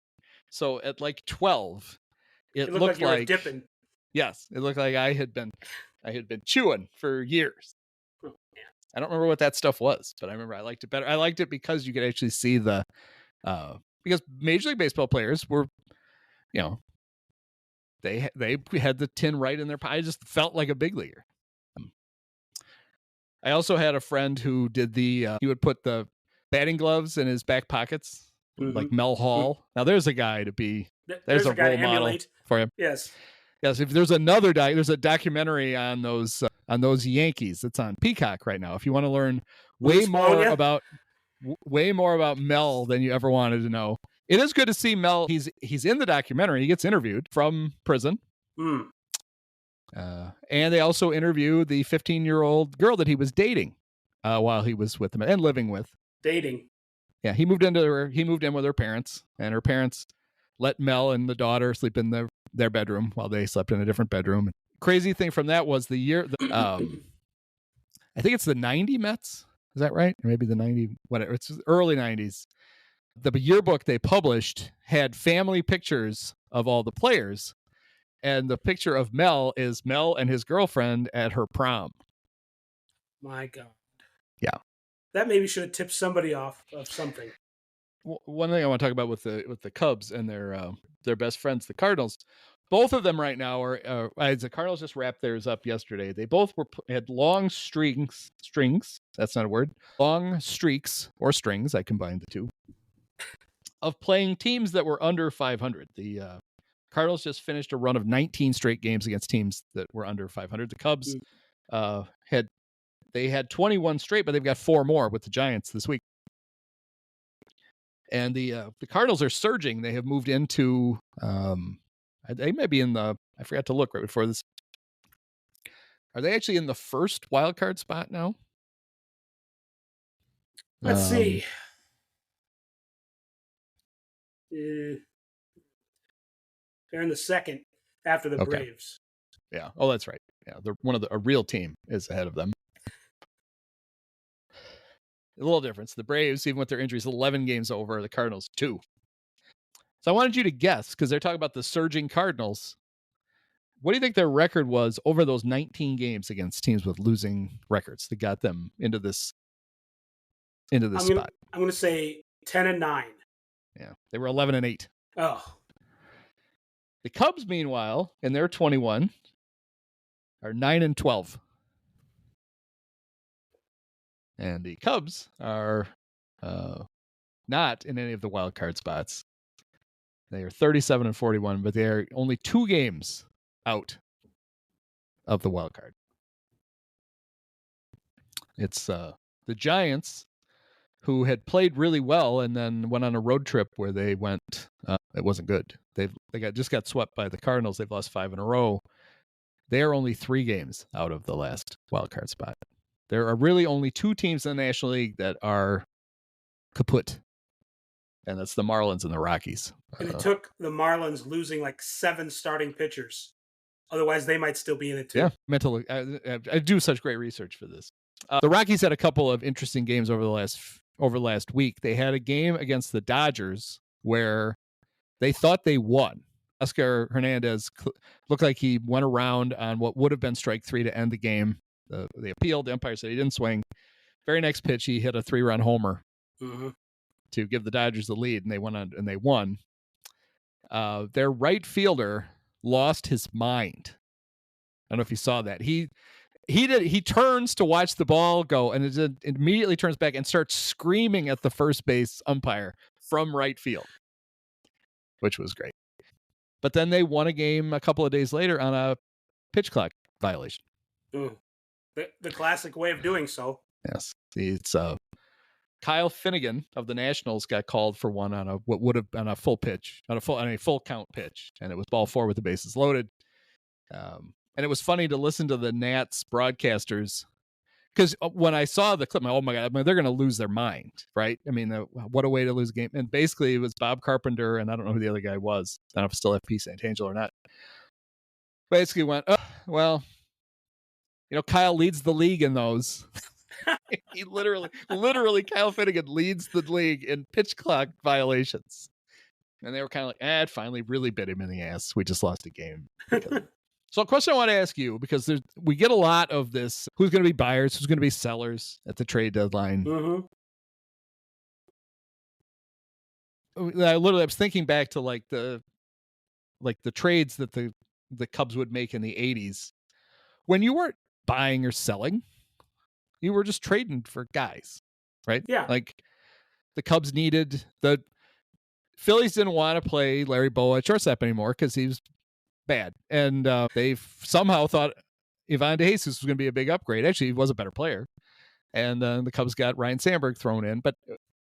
So at like 12, it looked
like you were dipping.
Yes, it looked like I had been chewing for years.
Oh,
I don't remember what that stuff was, but I remember I liked it better. I liked it because you could actually see the because Major League Baseball players were, they had the tin right in their pocket. I just felt like a big leaguer. I also had a friend who did he would put the batting gloves in his back pockets, like Mel Hall. Now there's a guy to be. There's a role model for him.
Yes.
If there's there's a documentary on those Yankees. It's on Peacock right now. If you want to learn way more about Mel than you ever wanted to know, it is good to see Mel. He's in the documentary. He gets interviewed from prison. And they also interview the 15-year-old girl that he was dating while he was with them and living with.
Dating.
Yeah, he moved in with her parents, and her parents let Mel and the daughter sleep in their bedroom while they slept in a different bedroom. Crazy thing from that was the year, I think it's the 90 Mets. Is that right? Or maybe the 90, whatever. It's early 90s. The yearbook they published had family pictures of all the players. And the picture of Mel is Mel and his girlfriend at her prom.
My God.
Yeah.
That maybe should have tipped somebody off of something.
One thing I want to talk about with the Cubs and their best friends, the Cardinals, both of them right now are the Cardinals just wrapped theirs up yesterday. They both had long strings. That's not a word. Long streaks or strings. I combined the two of playing teams that were under 500. The Cardinals just finished a run of 19 straight games against teams that were under 500. The Cubs had 21 straight, but they've got 4 more with the Giants this week. And the Cardinals are surging. They have moved into they may be in I forgot to look right before this. Are they actually in the first wild card spot now?
Let's see. They're in the second after the Braves.
Yeah. Oh, that's right. Yeah, they're a real team is ahead of them. A little difference. The Braves, even with their injuries, 11 games over. The Cardinals, 2. So I wanted you to guess, because they're talking about the surging Cardinals. What do you think their record was over those 19 games against teams with losing records that got them into this spot?
I'm going to say 10-9.
Yeah, they were 11-8.
Oh.
The Cubs, meanwhile, in their 21, are 9-12. And the Cubs are not in any of the wild card spots. They are 37-41, but they are only 2 games out of the wild card. It's the Giants, who had played really well and then went on a road trip where they went. It wasn't good. They just got swept by the Cardinals. They've lost 5 in a row. They are only 3 games out of the last wild card spot. There are really only 2 teams in the National League that are kaput, and that's the Marlins and the Rockies.
And it took the Marlins losing like 7 starting pitchers. Otherwise, they might still be in it too.
Yeah, I do such great research for this. The Rockies had a couple of interesting games over last week. They had a game against the Dodgers where they thought they won. Oscar Hernandez looked like he went around on what would have been strike 3 to end the game. They appealed. The umpire said he didn't swing. Very next pitch, he hit a 3-run homer to give the Dodgers the lead, and they went on and they won. Their right fielder lost his mind. I don't know if you saw that. He turns to watch the ball go, and it immediately turns back and starts screaming at the first base umpire from right field, which was great. But then they won a game a couple of days later on a pitch clock violation.
The classic way of doing so.
Yes. It's Kyle Finnegan of the Nationals got called for one on what would have been a full pitch, on a full count pitch, and it was ball 4 with the bases loaded. And it was funny to listen to the Nats broadcasters, because when I saw the clip, oh my God, they're going to lose their mind, right? I mean, what a way to lose a game. And basically it was Bob Carpenter, and I don't know who the other guy was. I don't know if it's still FP Santangelo or not. Basically went, oh, well, Kyle leads the league in those. He literally, Kyle Finnegan leads the league in pitch clock violations. And they were kind of like, it finally really bit him in the ass. We just lost a game. So a question I want to ask you, because we get a lot of this, who's going to be buyers, who's going to be sellers at the trade deadline.
Mm-hmm.
I was thinking back to like the trades that the Cubs would make in the 80s. When you weren't buying or selling, you were just trading for guys, right?
Yeah.
Like the Cubs needed the Phillies didn't want to play Larry Bowa at shortstop anymore because he was bad. And they somehow thought Ivan DeJesus was going to be a big upgrade. Actually, he was a better player. And the Cubs got Ryne Sandberg thrown in. But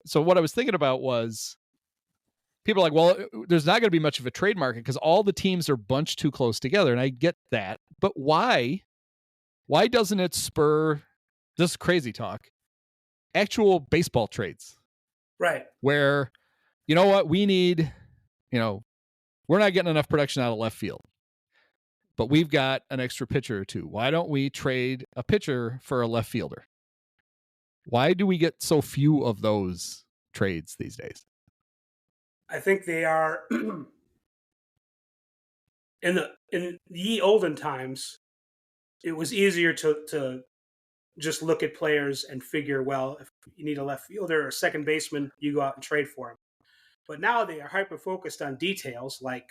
so what I was thinking about was people are like, well, there's not going to be much of a trade market because all the teams are bunched too close together. And I get that. But why doesn't it spur, this crazy talk, actual baseball trades?
Right.
Where, you know what, we need, we're not getting enough production out of left field, but we've got an extra pitcher or two. Why don't we trade a pitcher for a left fielder? Why do we get so few of those trades these days?
I think they are in the olden times. It was easier to just look at players and figure, well, if you need a left fielder or a second baseman, you go out and trade for him. But now they are hyper-focused on details like,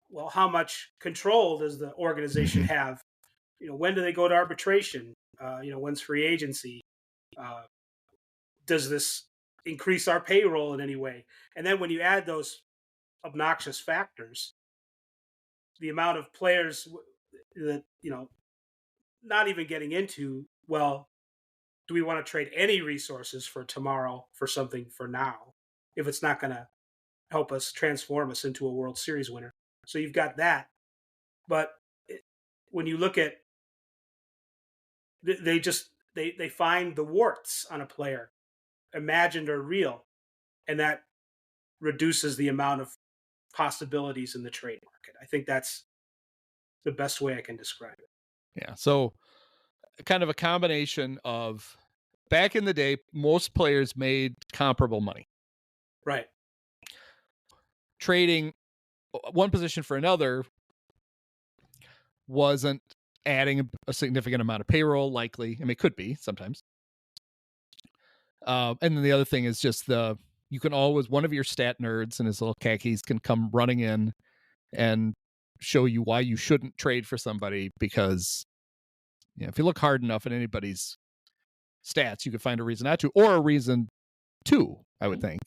well, how much control does the organization have? When do they go to arbitration? When's free agency? Does this increase our payroll in any way? And then when you add those obnoxious factors, the amount of players that, not even getting into, well, do we want to trade any resources for tomorrow for something for now if it's not going to help us transform us into a World Series winner? So you've got that. But when you look at, they find the warts on a player, imagined or real, and that reduces the amount of possibilities in the trade market. I think that's the best way I can describe it.
Yeah. So kind of a combination of, back in the day, most players made comparable money.
Right.
Trading one position for another wasn't adding a significant amount of payroll, likely. I mean, it could be sometimes. And then the other thing is just you can always, one of your stat nerds and his little khakis can come running in and show you why you shouldn't trade for somebody, because if you look hard enough at anybody's stats, you could find a reason not to, or a reason to, I would think.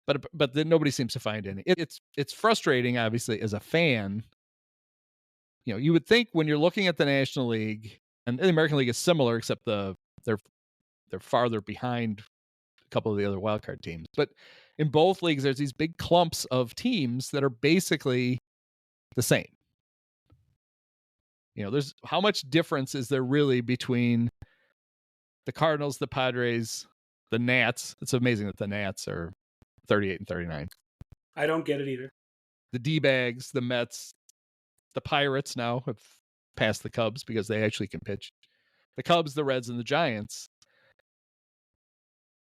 But then nobody seems to find any. It's frustrating, obviously, as a fan. You would think when you're looking at the National League, and the American League is similar, except they're farther behind a couple of the other wildcard teams. But in both leagues, there's these big clumps of teams that are basically the same. There's how much difference is there really between the Cardinals, the Padres, the Nats? It's amazing that the Nats are 38 and 39.
I don't get it either.
The D-bags, the Mets, the Pirates now have passed the Cubs because they actually can pitch. The Cubs, the Reds, and the Giants.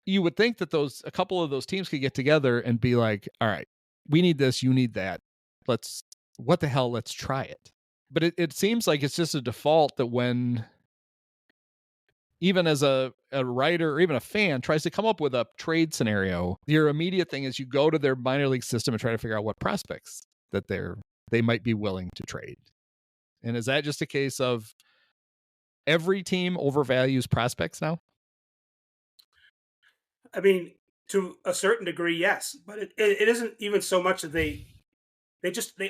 You would think that a couple of those teams could get together and be like, all right, we need this, you need that. Let's try it. But it seems like it's just a default that when, even as a writer or even a fan tries to come up with a trade scenario, your immediate thing is you go to their minor league system and try to figure out what prospects that they might be willing to trade. And is that just a case of every team overvalues prospects now?
I mean, to a certain degree, yes, but it isn't even so much that they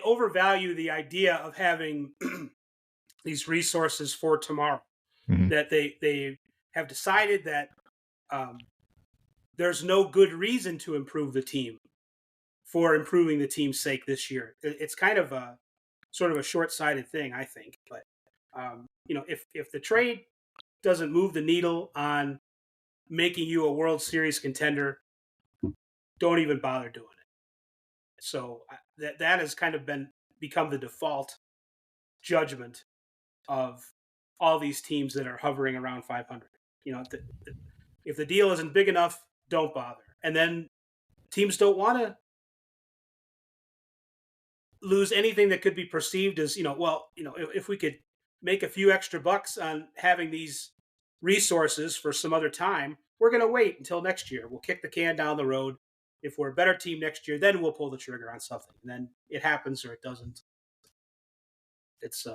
overvalue the idea of having these resources for tomorrow. Mm-hmm. That they have decided that there's no good reason to improve the team for improving the team's sake this year. It's kind of a sort of a short-sighted thing, I think. But if the trade doesn't move the needle on making you a World Series contender, don't even bother doing it. So that has kind of become the default judgment of all these teams that are hovering around 500. If the deal isn't big enough, don't bother. And then teams don't want to lose anything that could be perceived as, if we could make a few extra bucks on having these resources for some other time, we're going to wait until next year. We'll kick the can down the road. If we're a better team next year, then we'll pull the trigger on something. And then it happens or it doesn't. It's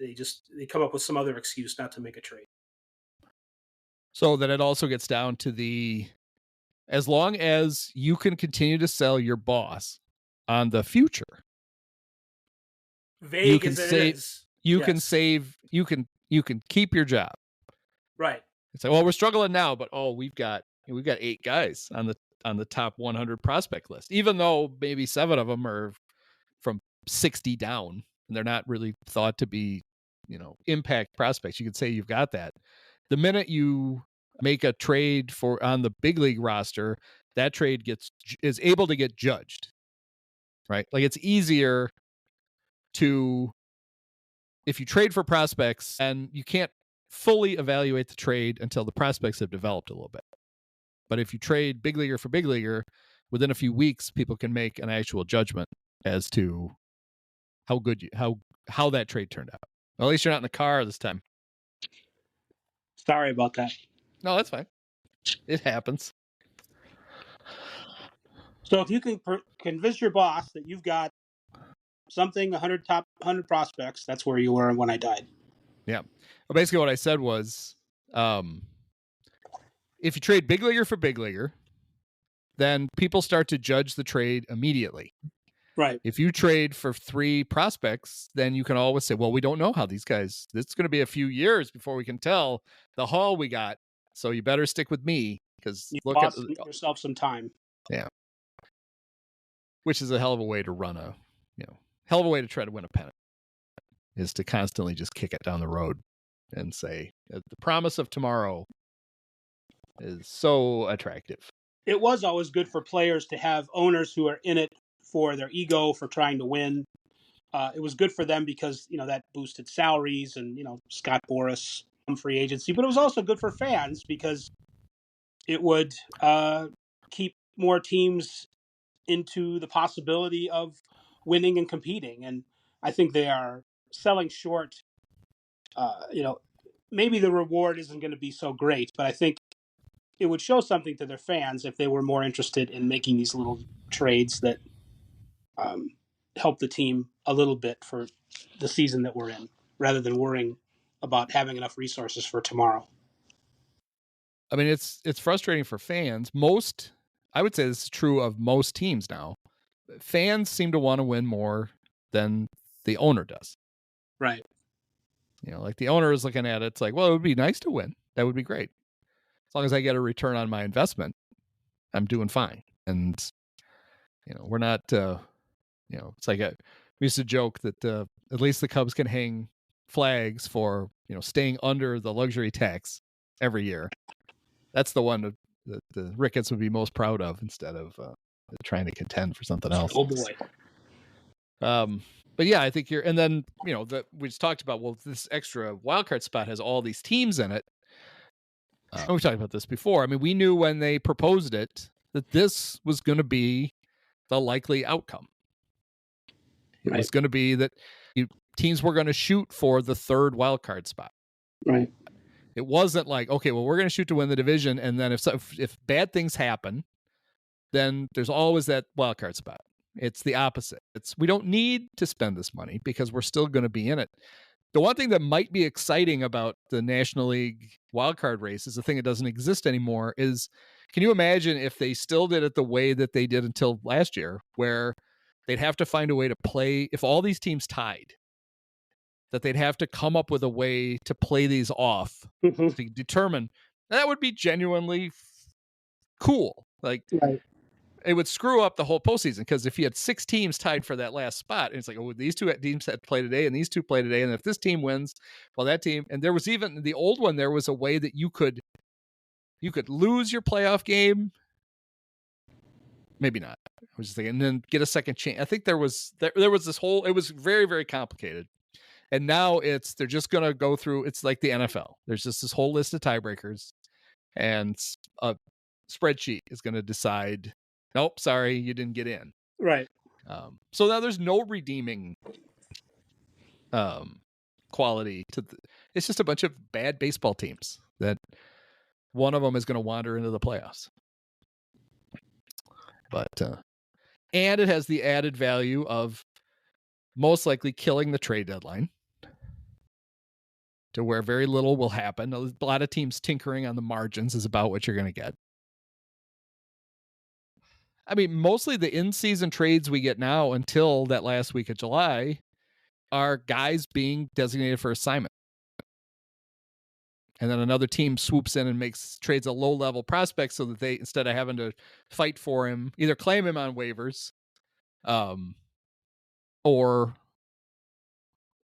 they come up with some other excuse not to make a trade.
So then it also gets down to as long as you can continue to sell your boss on the future,
vague
you can
as it
save.
is.
You can save. You can keep your job.
Right.
It's like, well, we're struggling now, but we've got 8 guys on the top 100 prospect list, even though maybe 7 of them are from 60 down, and they're not really thought to be, impact prospects. You could say you've got that. The minute you make a trade on the big league roster, that trade is able to get judged, right? Like it's easier if you trade for prospects, and you can't fully evaluate the trade until the prospects have developed a little bit. But if you trade big leaguer for big leaguer, within a few weeks, people can make an actual judgment as to how that trade turned out. Well, at least you're not in the car this time.
Sorry about that.
No, that's fine. It happens.
So if you can convince your boss that you've got something, 100 top 100 prospects, that's where you were when I died.
Yeah. Well, basically what I said was, if you trade big leaguer for big leaguer, then people start to judge the trade immediately.
Right.
If you trade for 3 prospects, then you can always say, well, we don't know how these guys, it's going to be a few years before we can tell the haul we got. So you better stick with me, because
you lost yourself some time.
Yeah. Which is a hell of a way to run hell of a way to try to win a pennant, is to constantly just kick it down the road and say the promise of tomorrow is so attractive.
It was always good for players to have owners who are in it for their ego, for trying to win. It was good for them because, that boosted salaries and, Scott Boras free agency, but it was also good for fans because it would keep more teams into the possibility of winning and competing. And I think they are selling short. Maybe the reward isn't going to be so great, but I think it would show something to their fans if they were more interested in making these little trades that help the team a little bit for the season that we're in, rather than worrying about having enough resources for tomorrow.
I mean, it's frustrating for fans. I would say this is true of most teams now. Fans seem to want to win more than the owner does.
Right.
Like the owner is looking at it, it's like, well, it would be nice to win. That would be great. As long as I get a return on my investment, I'm doing fine. And, we're not, it's like we used to joke that at least the Cubs can hang flags for, staying under the luxury tax every year. That's the one that the Ricketts would be most proud of, instead of trying to contend for something else.
Oh boy.
But yeah, I think and then, we just talked about, well, this extra wildcard spot has all these teams in it. We've talked about this before. I mean, we knew when they proposed it that this was going to be the likely outcome. It was going to be that teams were going to shoot for the 3rd wildcard spot.
Right.
It wasn't like, okay, well, we're going to shoot to win the division, and then if bad things happen, then there's always that wildcard spot. It's the opposite. We don't need to spend this money because we're still going to be in it. The one thing that might be exciting about the National League wildcard race is the thing that doesn't exist anymore is, can you imagine if they still did it the way that they did until last year, where they'd have to find a way to play, if all these teams tied, that they'd have to come up with a way to play these off to determine. That would be genuinely cool. Like,
right.
It would screw up the whole postseason, because if you had 6 teams tied for that last spot, and it's like, oh, these 2 teams had play today and these 2 play today, and if this team wins, well, that team, and there was even the old one, there was a way that you could lose your playoff game, maybe not. I was just thinking, and then get a second chance. I think there was this whole, it was very, very complicated. And now they're just going to go through. It's like the NFL. There's just this whole list of tiebreakers, and a spreadsheet is going to decide, nope, sorry, you didn't get in.
Right.
So now there's no redeeming quality to it's just a bunch of bad baseball teams that one of them is going to wander into the playoffs. But and it has the added value of most likely killing the trade deadline to where very little will happen. A lot of teams tinkering on the margins is about what you're going to get. I mean, mostly the in-season trades we get now until that last week of July are guys being designated for assignment. And then another team swoops in and trades a low-level prospect so that they, instead of having to fight for him, either claim him on waivers or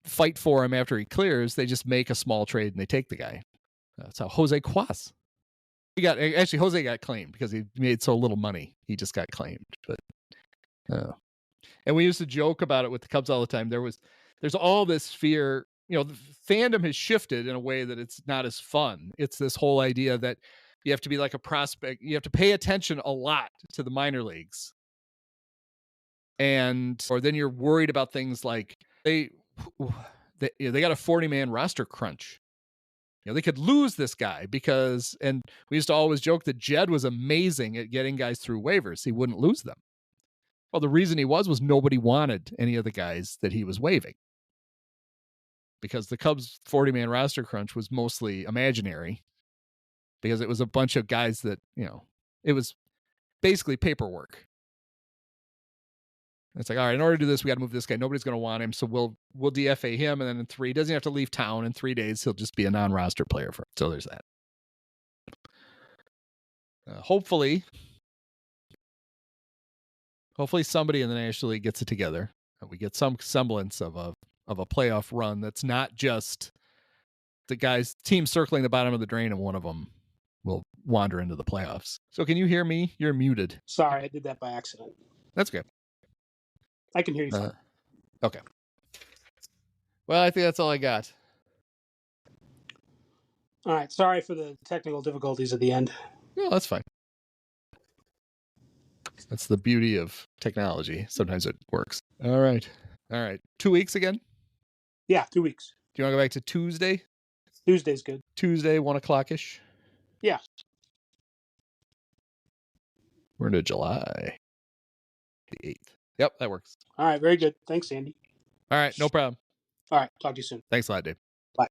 fight for him after he clears, they just make a small trade and they take the guy. That's how Jose Cuas. Jose got claimed because he made so little money. He just got claimed. But and we used to joke about it with the Cubs all the time. There's all this fear. The fandom has shifted in a way that it's not as fun. It's this whole idea that you have to be like a prospect. You have to pay attention a lot to the minor leagues. Or then you're worried about things like they got a 40-man roster crunch. They could lose this guy and we used to always joke that Jed was amazing at getting guys through waivers. He wouldn't lose them. Well, the reason he was nobody wanted any of the guys that he was waiving. Because the Cubs 40-man roster crunch was mostly imaginary because it was a bunch of guys that, it was basically paperwork. It's like, all right, in order to do this, we got to move this guy. Nobody's going to want him. So we'll DFA him. And then in 3, he doesn't have to leave town. In 3 days, he'll just be a non-roster player so there's that. Hopefully somebody in the National League gets it together and we get some semblance of a playoff run that's not just the team circling the bottom of the drain and one of them will wander into the playoffs. So can you hear me? You're muted.
Sorry, I did that by accident.
That's good.
I can hear you fine.
Okay. Well, I think that's all I got.
All right. Sorry for the technical difficulties at the end.
No, that's fine. That's the beauty of technology. Sometimes it works. All right. 2 weeks again?
Yeah, 2 weeks.
Do you want to go back to Tuesday?
Tuesday's good.
Tuesday, 1:00-ish?
Yeah.
We're into July the 8th. Yep, that works.
All right, very good. Thanks, Andy.
All right, no problem.
All right, talk to you soon.
Thanks a lot, Dave.
Bye.